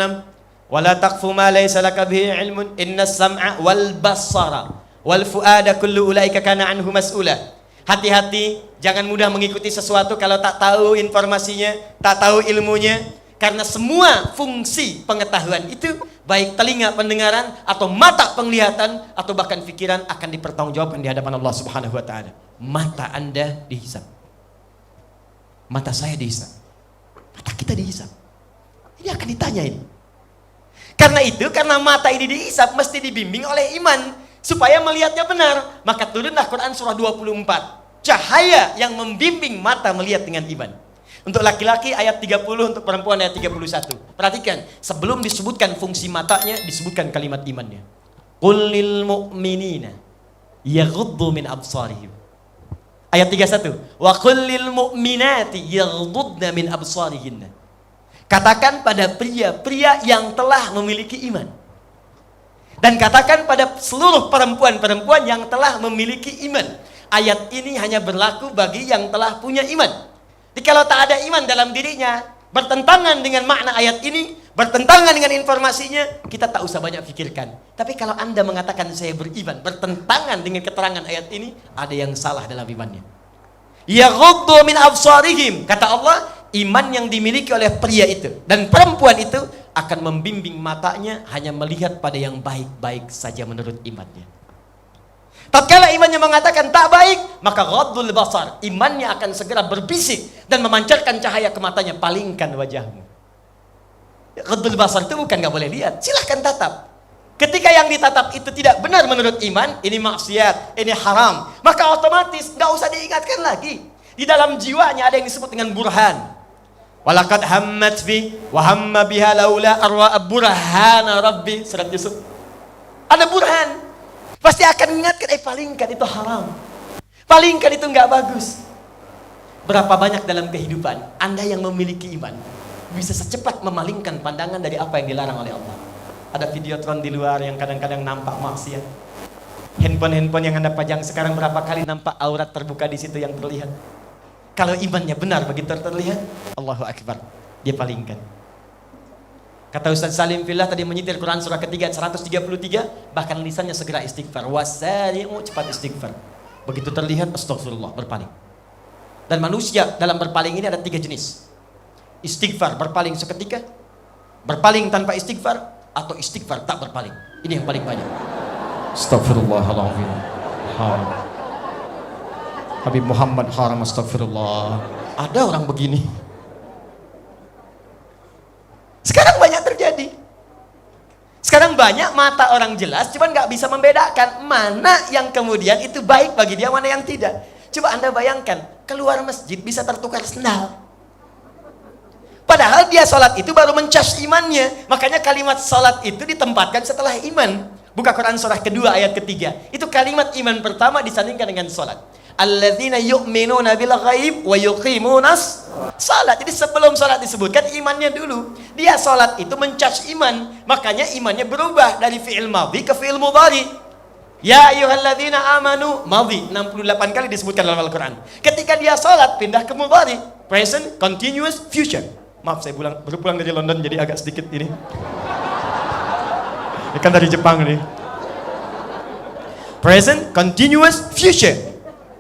Wala taqfu ma laysa laka bihi ilmun innas sam'a wal basara wal fuada kullu ulaika kana anhu mas'ula. Hati-hati, jangan mudah mengikuti sesuatu kalau tak tahu informasinya, tak tahu ilmunya. Karena semua fungsi pengetahuan itu, baik telinga pendengaran atau mata penglihatan atau bahkan pikiran, akan dipertanggungjawabkan di hadapan Allah Subhanahu wa taala. Mata Anda dihisap. Mata saya dihisap. Mata kita dihisap. Ini akan ditanyain. Karena itu, karena mata ini dihisap, mesti dibimbing oleh iman supaya melihatnya benar. Maka turunlah Quran surah 24, cahaya yang membimbing mata melihat dengan iman. Untuk laki-laki ayat 30, untuk perempuan ayat 31. Perhatikan, sebelum disebutkan fungsi matanya, disebutkan kalimat imannya. Qul lil mu'minina yaghuddu min absarihim. Ayat 31. Wa qul lil mu'minati yaghuddna min absarihinna. Katakan pada pria-pria yang telah memiliki iman. Dan katakan pada seluruh perempuan-perempuan yang telah memiliki iman. Ayat ini hanya berlaku bagi yang telah punya iman. Jadi kalau tak ada iman dalam dirinya, bertentangan dengan makna ayat ini, bertentangan dengan informasinya, kita tak usah banyak pikirkan. Tapi kalau Anda mengatakan saya beriman, bertentangan dengan keterangan ayat ini, ada yang salah dalam imannya. Yaghuddu min absarihim, kata Allah, iman yang dimiliki oleh pria itu dan perempuan itu akan membimbing matanya hanya melihat pada yang baik-baik saja menurut imannya. Tatkala imannya mengatakan tak baik, maka ghaddul basar, imannya akan segera berbisik dan memancarkan cahaya ke matanya, palingkan wajahmu. Ghaddul basar itu bukan nggak boleh lihat, silahkan tatap. Ketika yang ditatap itu tidak benar menurut iman, ini maksiat, ini haram, maka otomatis nggak usah diingatkan lagi. Di dalam jiwanya ada yang disebut dengan burhan. Walaqad hammat fi wa hamma biha laula arwa burhana rabbi, surat Yusuf. Ada burhan, pasti akan mengingatkan, palingkan itu haram, palingkan itu nggak bagus. Berapa banyak dalam kehidupan Anda yang memiliki iman bisa secepat memalingkan pandangan dari apa yang dilarang oleh Allah. Ada videotron di luar yang kadang-kadang nampak maksiat. Handphone yang Anda pajang sekarang berapa kali nampak aurat terbuka di situ yang terlihat. Kalau imannya benar begitu terlihat, Allahu Akbar, dia palingkan. Kata Ustaz Salim Fillah tadi menyitir Quran surah ketiga 133, bahkan lisannya segera istighfar. Wasari'u, cepat istighfar. Begitu terlihat, astagfirullah, berpaling. Dan manusia dalam berpaling ini ada 3 jenis. Istighfar, berpaling seketika, berpaling tanpa istighfar, atau istighfar tak berpaling. Ini yang paling banyak. Astagfirullahaladzim. Haram. Habib Muhammad haram, astagfirullah. Ada orang begini. Sekarang banyak terjadi. Sekarang banyak mata orang jelas, cuman nggak bisa membedakan mana yang kemudian itu baik bagi dia, mana yang tidak. Coba Anda bayangkan, keluar masjid bisa tertukar sendal. Padahal dia sholat itu baru mencas imannya. Makanya kalimat sholat itu ditempatkan setelah iman. Buka Quran surah kedua ayat ketiga. Itu kalimat iman pertama disandingkan dengan sholat. Alladzina yu'minuna bil ghaib wa yuqimunas salat. Jadi sebelum salat disebutkan imannya dulu. Dia salat itu mencas iman, makanya imannya berubah dari fi'il madhi ke fi'il mudhari. Ya ayyuhalladzina amanu, madhi 68 kali disebutkan dalam Al-Qur'an. Ketika dia salat pindah ke mudhari, present, continuous, future. Maaf saya baru pulang dari London jadi agak sedikit ini. Ini kan dari Jepang nih. Present, continuous, future.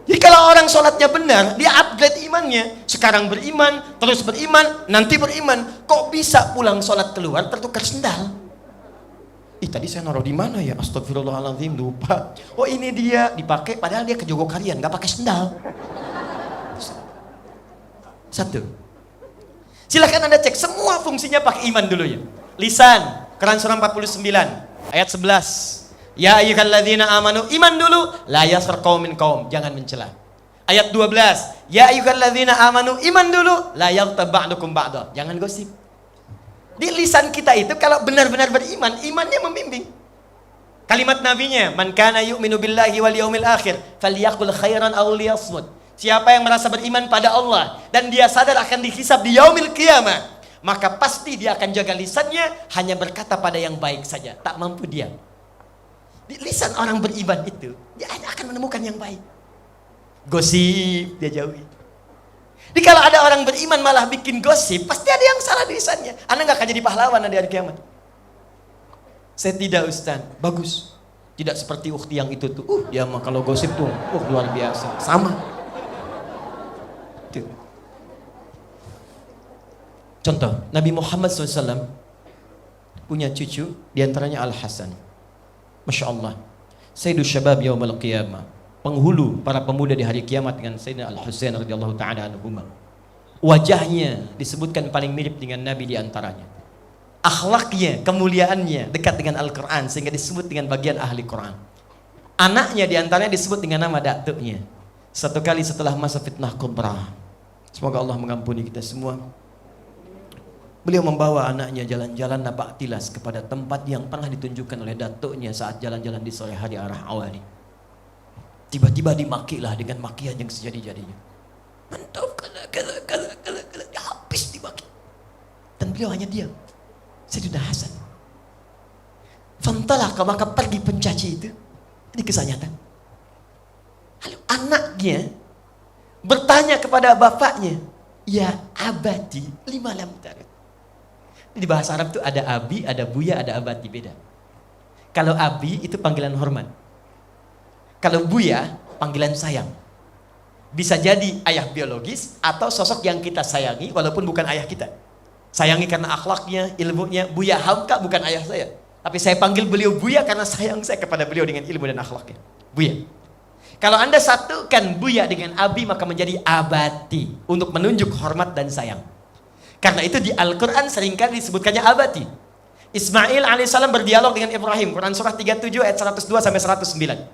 Jadi kalau orang sholatnya benar, dia upgrade imannya. Sekarang beriman, terus beriman, nanti beriman. Kok bisa pulang sholat keluar tertukar sendal? Tadi saya naruh di mana ya? Astagfirullahaladzim, lupa. Oh ini dia, dipakai padahal dia ke Jogokarian, nggak pakai sendal. Satu. Silahkan Anda cek, semua fungsinya pakai iman dulu ya. Lisan, Quran surah 49, ayat 11. Ya ayyuhalladzina amanu, iman dulu, la yaskhar qaumin qaum, jangan mencela. Ayat 12, ya ayyuhalladzina amanu, iman dulu, la yaghtab ba'dukum ba'da, jangan gosip. Di lisan kita itu kalau benar-benar beriman, imannya membimbing. Kalimat nabinya, man kana yu'minu billahi wal yaumil akhir falyaqul khairan aw liyasmut. Siapa yang merasa beriman pada Allah dan dia sadar akan dihisab di yaumil qiyamah, maka pasti dia akan jaga lisannya, hanya berkata pada yang baik saja, tak mampu diam. Di lisan orang beriman itu, dia akan menemukan yang baik. Gosip dia jauhi. Jadi kalau ada orang beriman malah bikin gosip, pasti ada yang salah di lisannya. Anda nggak akan jadi pahlawan di hari kiamat. Saya tidak, Ustaz. Bagus. Tidak seperti ukhti yang itu tuh. Dia mah kalau gosip tuh, luar biasa. Sama. Tuh. Contoh, Nabi Muhammad SAW punya cucu, diantaranya Al-Hasan. Masya Allah, Sayyidus Syabab Yawmal Qiyamah, penghulu para pemuda di hari kiamat dengan Sayyidina Al-Husain radhiyallahu ta'ala anhuma. Wajahnya disebutkan paling mirip dengan Nabi di antaranya. Akhlaknya, kemuliaannya dekat dengan Al-Quran sehingga disebut dengan bagian ahli Quran. Anaknya di antaranya disebut dengan nama datuknya. Satu kali setelah masa fitnah Kubra, semoga Allah mengampuni kita semua, beliau membawa anaknya jalan-jalan napak tilas kepada tempat yang pernah ditunjukkan oleh datuknya saat jalan-jalan di sore hari arah Awali. Tiba-tiba dimakilah dengan makian yang sejadi-jadinya. Mantap, kala, habis dimaki. Dan beliau hanya diam. Sayyidina Hasan. Fantalaka, maka pergi pencaci itu. Ini kisah nyata. Lalu anaknya bertanya kepada bapaknya, ya abadi, lima lam tarid. Di bahasa Arab itu ada abi, ada buya, ada abadi, beda. Kalau abi itu panggilan hormat. Kalau buya, panggilan sayang. Bisa jadi ayah biologis atau sosok yang kita sayangi walaupun bukan ayah kita. Sayangi karena akhlaknya, ilmunya. Buya Hamka bukan ayah saya. Tapi saya panggil beliau Buya karena sayang saya kepada beliau dengan ilmu dan akhlaknya. Buya. Kalau Anda satukan Buya dengan Abi, maka menjadi Abati, untuk menunjuk hormat dan sayang. Karena itu di Al-Quran seringkali disebutkannya Abati. Ismail alaihissalam berdialog dengan Ibrahim, Quran surah 37 ayat 102 sampai 109.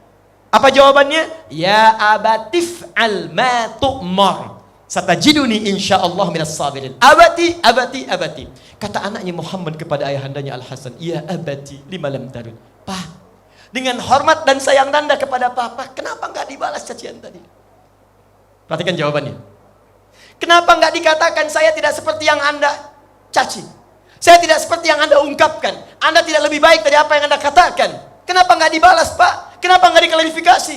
Apa jawabannya? Ya abatif al ma tu'mar satajiduni insyaallah minas sabirin. Abati, abati, abati. Kata anaknya Muhammad kepada ayahandanya Al-Hasan, ya abati lima lam tarud. Pak, dengan hormat dan sayang Anda kepada papa, kenapa enggak dibalas cacian tadi? Perhatikan jawabannya. Kenapa enggak dikatakan saya tidak seperti yang Anda caci? Saya tidak seperti yang Anda ungkapkan. Anda tidak lebih baik dari apa yang Anda katakan. Kenapa enggak dibalas, Pak? Kenapa enggak diklarifikasi?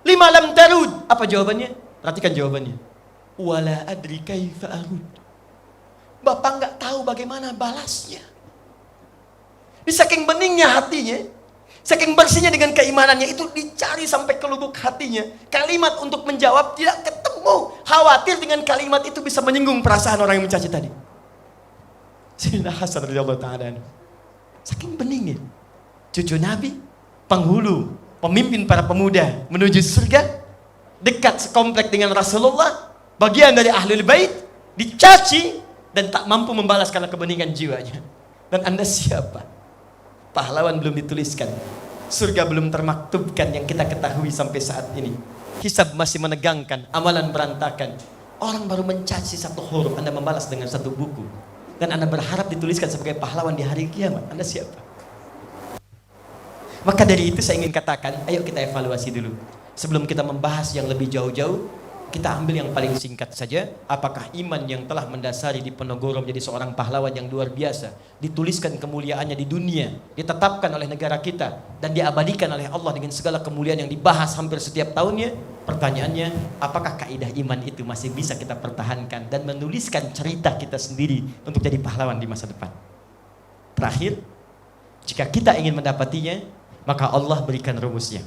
Lima lam tarud. Apa jawabannya? Perhatikan jawabannya. Wala adri kaifa arud. Bapak enggak tahu bagaimana balasnya. Di saking beningnya hatinya, saking bersihnya dengan keimanannya, itu dicari sampai ke lubuk hatinya. Kalimat untuk menjawab tidak ketemu. Khawatir dengan kalimat itu bisa menyinggung perasaan orang yang mencaci tadi. Sayyidina Hasan radhiyallahu ta'ala, saking beningnya, cucu Nabi, penghulu, pemimpin para pemuda menuju surga, dekat sekomplek dengan Rasulullah, bagian dari Ahlul Bait, dicaci dan tak mampu membalas karena kebeningan jiwanya. Dan Anda siapa? Pahlawan belum dituliskan, surga belum termaktubkan yang kita ketahui sampai saat ini. Hisab masih menegangkan, amalan berantakan. Orang baru mencaci satu huruf, Anda membalas dengan satu buku. Dan Anda berharap dituliskan sebagai pahlawan di hari kiamat. Anda siapa? Maka dari itu saya ingin katakan, ayo kita evaluasi dulu. Sebelum kita membahas yang lebih jauh-jauh, kita ambil yang paling singkat saja. Apakah iman yang telah mendasari Diponegoro menjadi seorang pahlawan yang luar biasa, dituliskan kemuliaannya di dunia, ditetapkan oleh negara kita, dan diabadikan oleh Allah dengan segala kemuliaan yang dibahas hampir setiap tahunnya? Pertanyaannya, apakah kaidah iman itu masih bisa kita pertahankan dan menuliskan cerita kita sendiri untuk jadi pahlawan di masa depan? Terakhir, jika kita ingin mendapatinya, maka Allah berikan rumusnya.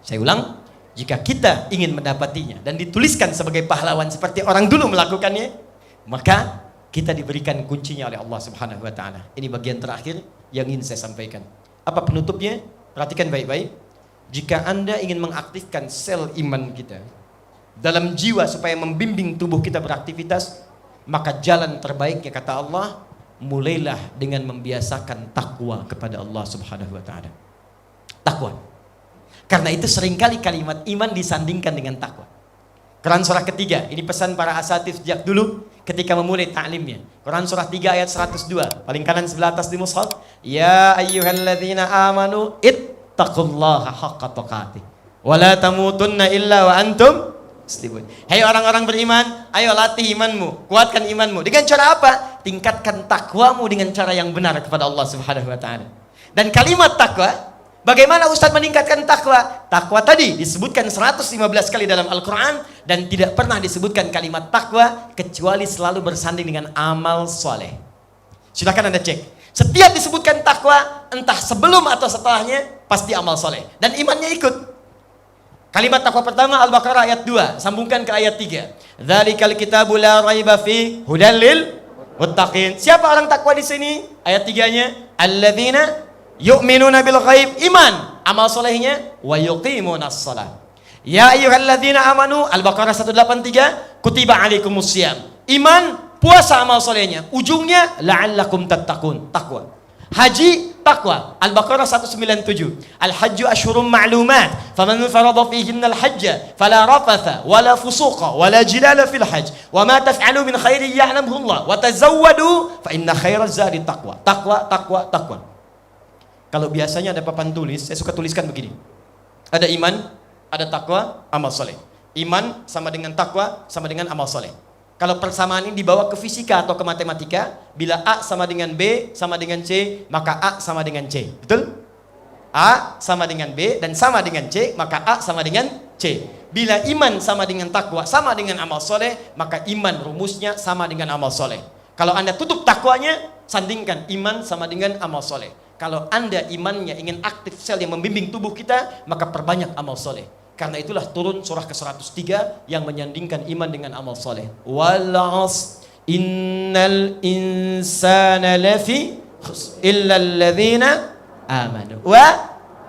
Saya ulang, jika kita ingin mendapatinya dan dituliskan sebagai pahlawan seperti orang dulu melakukannya, maka kita diberikan kuncinya oleh Allah Subhanahu wa taala. Ini bagian terakhir yang ingin saya sampaikan. Apa penutupnya? Perhatikan baik-baik. Jika Anda ingin mengaktifkan sel iman kita dalam jiwa supaya membimbing tubuh kita beraktivitas, maka jalan terbaiknya kata Allah, mulailah dengan membiasakan takwa kepada Allah Subhanahu wa taala. Takwa. Karena itu seringkali kalimat iman disandingkan dengan takwa. Quran surah ketiga, ini pesan para asatif sejak dulu ketika memulai ta'limnya. Quran surah 3 ayat 102, paling kanan sebelah atas di mushaf. Ya ayyuhalladzina amanu ittaqullaha haqqa tuqatih wa la tamutunna illa wa antum muslimun. Hai orang-orang beriman, ayo latih imanmu, kuatkan imanmu. Dengan cara apa? Tingkatkan takwamu dengan cara yang benar kepada Allah Subhanahu wa taala. Dan kalimat takwa, bagaimana Ustaz meningkatkan takwa? Takwa tadi disebutkan 115 kali dalam Al-Quran, dan tidak pernah disebutkan kalimat takwa kecuali selalu bersanding dengan amal soleh. Silakan Anda cek. Setiap disebutkan takwa, entah sebelum atau setelahnya, pasti amal soleh. Dan imannya ikut. Kalimat takwa pertama Al-Baqarah ayat 2, sambungkan ke ayat 3. Dzalikal kitabu la raiba fi hudal lil muttaqin. Siapa orang takwa di sini? Ayat 3-nya, alladzina yu'minuna bil ghaib, iman, amal solehnya wa yuqimunas shalah. Ya ayyuhalladzina amanu, Al-Baqarah 183, kutiba alaikumus syiyam. Iman, puasa, amal solehnya, ujungnya la'allakum tattaqun, takwa. Haji, takwa, Al-Baqarah 197. Al-hajju asyhurum ma'lumat, faman farada fihinna al-hajja fala rafatha wala fusuqa wala jidala fil hajj wa ma taf'alu min khairin ya'lamuhu Allah wa tazawwadu fa inna khairaz zadi taqwa. Takwa, takwa, takwa. Kalau biasanya ada papan tulis, saya suka tuliskan begini. Ada iman, ada takwa, amal soleh. Iman sama dengan takwa, sama dengan amal soleh. Kalau persamaan ini dibawa ke fisika atau ke matematika, bila A sama dengan B sama dengan C, maka A sama dengan C. Betul? A sama dengan B dan sama dengan C, maka A sama dengan C. Bila iman sama dengan takwa, sama dengan amal soleh, maka iman rumusnya sama dengan amal soleh. Kalau Anda tutup takwanya, sandingkan iman sama dengan amal soleh. Kalau Anda imannya ingin aktif sel yang membimbing tubuh kita, maka perbanyak amal soleh. Karena itulah turun surah ke-103 yang menyandingkan iman dengan amal soleh. Wal 'asr innal insana lafi illal ladzina amanu wa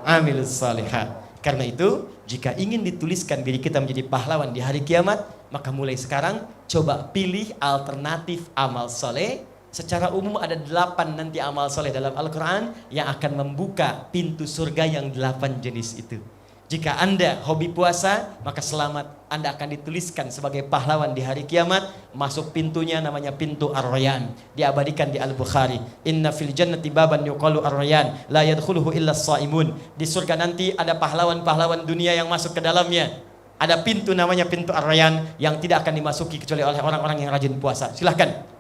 amilus shalihat. Karena itu, jika ingin dituliskan diri kita menjadi pahlawan di hari kiamat, maka mulai sekarang coba pilih alternatif amal soleh. Secara umum ada 8 nanti amal soleh dalam Al-Quran yang akan membuka pintu surga yang 8 jenis itu. Jika Anda hobi puasa, maka selamat, Anda akan dituliskan sebagai pahlawan di hari kiamat. Masuk pintunya namanya pintu Ar-Rayyan, diabadikan di Al-Bukhari. Inna fil jannati baban yuqalu Ar-Rayyan la yadkhuluhu illa as-shaimun. Di surga nanti ada pahlawan-pahlawan dunia yang masuk ke dalamnya. Ada pintu namanya pintu Ar-Rayyan yang tidak akan dimasuki kecuali oleh orang-orang yang rajin puasa. Silahkan.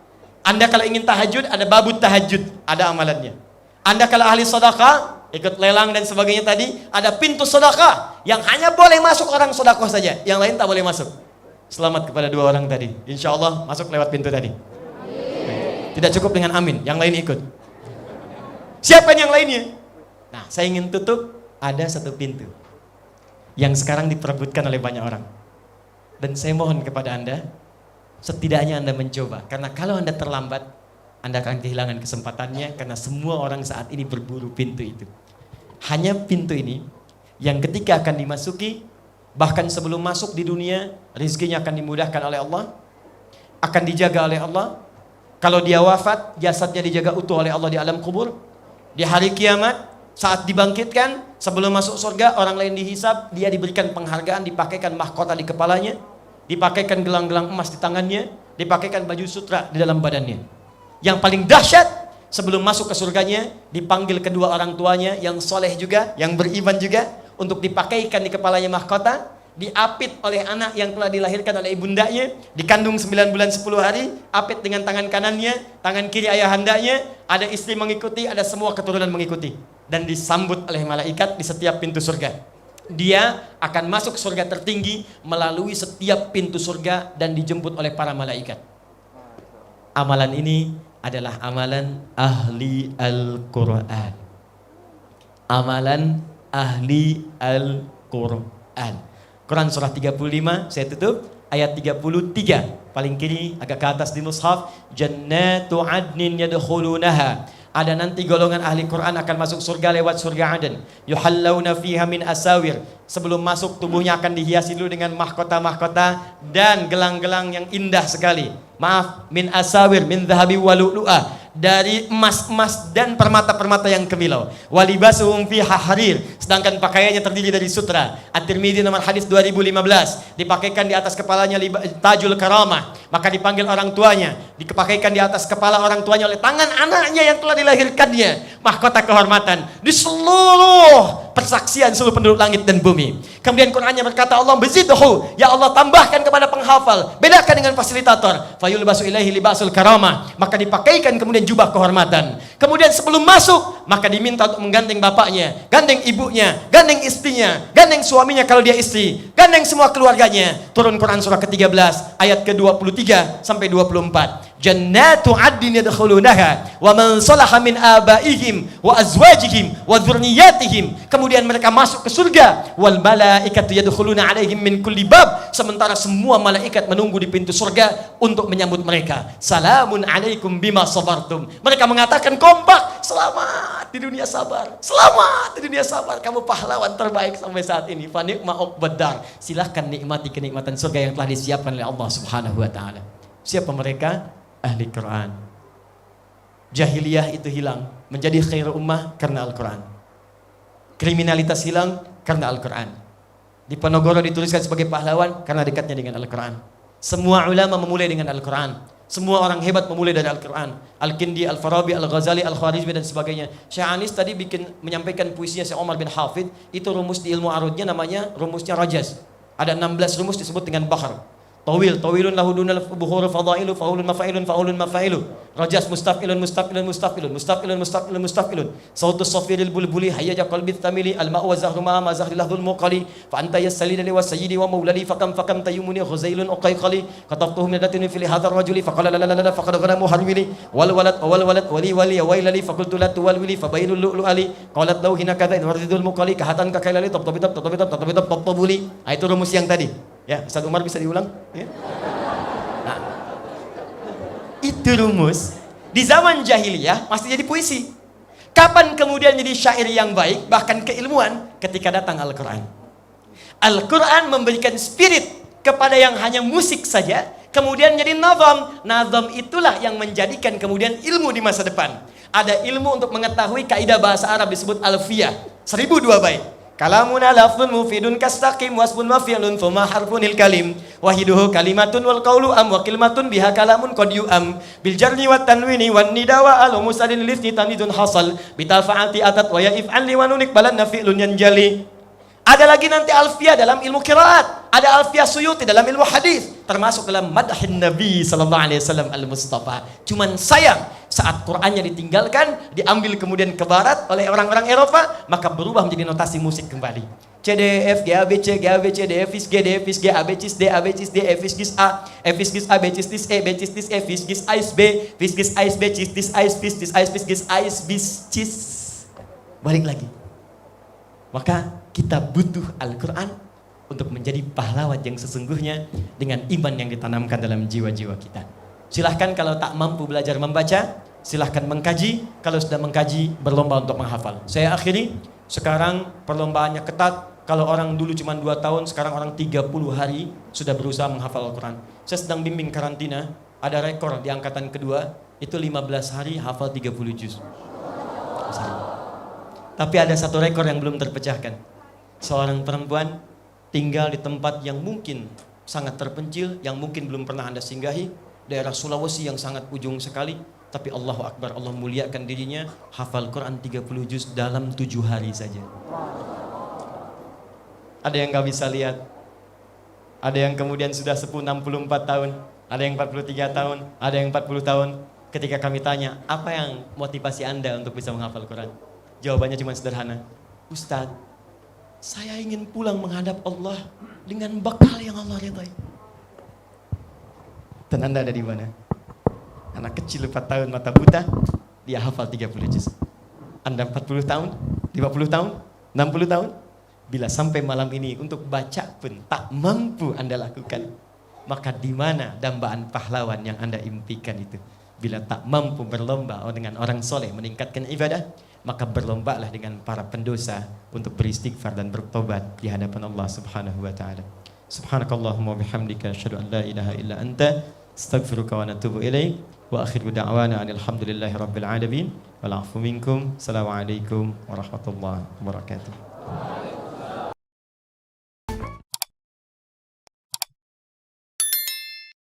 Anda kalau ingin tahajud, ada babut tahajud, ada amalannya. Anda kalau ahli sedekah, ikut lelang dan sebagainya tadi, ada pintu sedekah yang hanya boleh masuk orang sedekah saja, yang lain tak boleh masuk. Selamat kepada 2 orang tadi. Insya Allah masuk lewat pintu tadi. Tidak cukup dengan amin, yang lain ikut. Siapa yang lainnya? Nah, saya ingin tutup, ada 1 pintu yang sekarang diperebutkan oleh banyak orang. Dan saya mohon kepada Anda, setidaknya Anda mencoba. Karena kalau Anda terlambat, Anda akan kehilangan kesempatannya. Karena semua orang saat ini berburu pintu itu. Hanya pintu ini yang ketika akan dimasuki, bahkan sebelum masuk di dunia, rezekinya akan dimudahkan oleh Allah, akan dijaga oleh Allah. Kalau dia wafat, jasadnya dijaga utuh oleh Allah di alam kubur. Di hari kiamat, saat dibangkitkan, sebelum masuk surga, orang lain dihisab, dia diberikan penghargaan, dipakaikan mahkota di kepalanya, dipakaikan gelang-gelang emas di tangannya, dipakaikan baju sutra di dalam badannya. Yang paling dahsyat, sebelum masuk ke surganya, dipanggil kedua orang tuanya yang soleh juga, yang beriman juga, untuk dipakaikan di kepalanya mahkota, diapit oleh anak yang telah dilahirkan oleh ibundanya, dikandung 9 bulan 10 hari, apit dengan tangan kanannya, tangan kiri ayahandanya, ada istri mengikuti, ada semua keturunan mengikuti, dan disambut oleh malaikat di setiap pintu surga. Dia akan masuk surga tertinggi melalui setiap pintu surga dan dijemput oleh para malaikat. Amalan ini adalah amalan ahli Al-Quran. Amalan ahli Al-Quran. Quran surah 35, saya tutup ayat 33. Paling kiri agak ke atas di mushaf, jannatu adnin yadkhulunaha. Ada nanti golongan ahli Quran akan masuk surga lewat surga Aden. Yuhallawna fiha min asawir. Sebelum masuk tubuhnya akan dihiasi dulu dengan mahkota-mahkota dan gelang-gelang yang indah sekali. Maaf, min asawir min dhahabi wa lu'lu'ah. Dari emas-emas dan permata-permata yang kemilau. Walibasuhum fiha harir. Sedangkan pakaiannya terdiri dari sutra. At-Tirmidzi nomor hadis 2015. Dipakaikan di atas kepalanya tajul karamah. Maka dipanggil orang tuanya. Dipakaikan di atas kepala orang tuanya oleh tangan anaknya yang telah dilahirkannya. Mahkota kehormatan. Di seluruh persaksian seluruh penduduk langit dan bumi. Kemudian Qur'annya berkata, Allah bezidhu, ya Allah tambahkan kepada penghafal, bedakan dengan fasilitator. Fayulbasu ilaihi libasul karamah. Maka dipakaikan kemudian jubah kehormatan. Kemudian sebelum masuk, maka diminta untuk menggandeng bapaknya, gandeng ibunya, gandeng istrinya, gandeng suaminya kalau dia istri, gandeng semua keluarganya. Turun Quran surah ke-13 ayat ke-23 sampai 24. Jannatu adnin yadkhulunaha wa man salaha min abaihim wa azwajihim wa dzurriyyatihim. Kemudian mereka masuk ke surga. Wal malaikatu yadkhuluna alaihim min kulli bab. Sementara semua malaikat menunggu di pintu surga untuk menyambut mereka. Salamun alaikum bima sabartum. Mereka mengatakan kompak, selamat di dunia sabar. Selamat di dunia sabar. Kamu pahlawan terbaik sampai saat ini. Fa ni'ma uqbadar. Silahkan nikmati kenikmatan surga yang telah disiapkan oleh Allah Subhanahu wa taala. Siapa mereka? Ahli Quran. Jahiliyah itu hilang, menjadi khair ummah karena Al-Quran. Kriminalitas hilang karena Al-Quran. Di Ponorogo dituliskan sebagai pahlawan karena dekatnya dengan Al-Quran. Semua ulama memulai dengan Al-Quran. Semua orang hebat memulai dari Al-Quran. Al-Kindi, Al-Farabi, Al-Ghazali, Al-Khwarizmi dan sebagainya. Syekh Anis tadi menyampaikan puisinya Syekh Omar bin Hafid. Itu rumus di ilmu arudnya namanya rumusnya Rajaz. Ada 16 rumus disebut dengan Bahr. Tawilun lahu dunal buhur fadailu faulun mafailu rajas mustafilun sautus safiril bulbuli hayya qalbi tamili al ma'u wa zahru ma zahril muqali fa anta yasalina li wa sayyidi wa maulali fakam tayyumuni ghuzailun uqayqali katabtuhum yadatini fil hadar rajuli faqala la faqad ghanamu harwili wal walad wali wailali faqultu la tuwalwili fabainul lu'lu ali qalat law hina kadha waridul muqali kahatan ka kailali tabtabitab tabuli. Itu rumus yang tadi. Ya, Ustaz Umar bisa diulang? Ya. Nah, itu rumus Di zaman jahiliyah masih jadi puisi. Kapan kemudian jadi syair yang baik, bahkan keilmuan? Ketika datang Al-Quran. Al-Quran memberikan spirit kepada yang hanya musik saja, kemudian jadi nazam. Nazam itulah yang menjadikan kemudian ilmu di masa depan. Ada ilmu untuk mengetahui kaidah bahasa Arab disebut alfiyah. 1002 bait. Kalamuna lafzun mufidun kastaqim wasbun mafi'lun thumma harfunil kalim wahiduhu kalimatun wal qawlu am wa kalimatun biha kalamun qad yu'am bil jarri wat tanwini wan nida wa al musadin lisni tanidun hasal bitafa'ati atat wa ya if'al li wa nunik balan nafi'lun yanjali. Ada lagi nanti alfiyah dalam ilmu qiraat, ada alfiyah Suyuti dalam ilmu hadis, termasuk dalam madhin Nabi sallallahu alaihi wasallam al-Mustafa. Cuman sayang saat Qur'annya ditinggalkan, diambil kemudian ke barat oleh orang-orang Eropa, maka berubah menjadi notasi musik kembali. C D F G A B C G A B C D F is G D F is G A B C D A B C D F is G A F is G A B C D E B C D F is G A B is G A B C D A B C D A B C D balik lagi. Maka kita butuh Al-Quran untuk menjadi pahlawan yang sesungguhnya dengan iman yang ditanamkan dalam jiwa-jiwa kita. Silahkan kalau tak mampu belajar membaca, silahkan mengkaji. Kalau sudah mengkaji, berlomba untuk menghafal. Saya akhiri, sekarang perlombaannya ketat. Kalau orang dulu cuma 2 tahun, sekarang orang 30 hari sudah berusaha menghafal Al-Quran. Saya sedang bimbing karantina, ada rekor di angkatan kedua, itu 15 hari hafal 30 juz. Tapi ada satu rekor yang belum terpecahkan. Seorang perempuan tinggal di tempat yang mungkin sangat terpencil, yang mungkin belum pernah Anda singgahi, daerah Sulawesi yang sangat ujung sekali, tapi Allahu Akbar, Allah muliakan dirinya, hafal Quran 30 juz dalam 7 hari saja. Ada yang gak bisa lihat, ada yang kemudian sudah sepuh 64 tahun, ada yang 43 tahun, ada yang 40 tahun. Ketika kami tanya, apa yang motivasi Anda untuk bisa menghafal Quran? Jawabannya cuma sederhana, Ustadz, saya ingin pulang menghadap Allah dengan bekal yang Allah ridhai. Dan Anda ada di mana? Anak kecil 4 tahun mata buta, dia hafal 30 juz. Anda 40 tahun, 50 tahun, 60 tahun, bila sampai malam ini untuk baca pun tak mampu Anda lakukan, maka di mana dambaan pahlawan yang Anda impikan itu? Bila tak mampu berlomba dengan orang soleh meningkatkan ibadah, maka berlombalah dengan para pendosa untuk beristighfar dan bertobat di hadapan Allah Subhanahu wa taala. Subhanakallahumma wa bihamdika asyhadu an la ilaha illa anta astaghfiruka wa atubu ilaik wa akhiru da'wana alhamdulillahi rabbil alamin wal 'afu minkum. Assalamualaikum warahmatullahi wabarakatuh.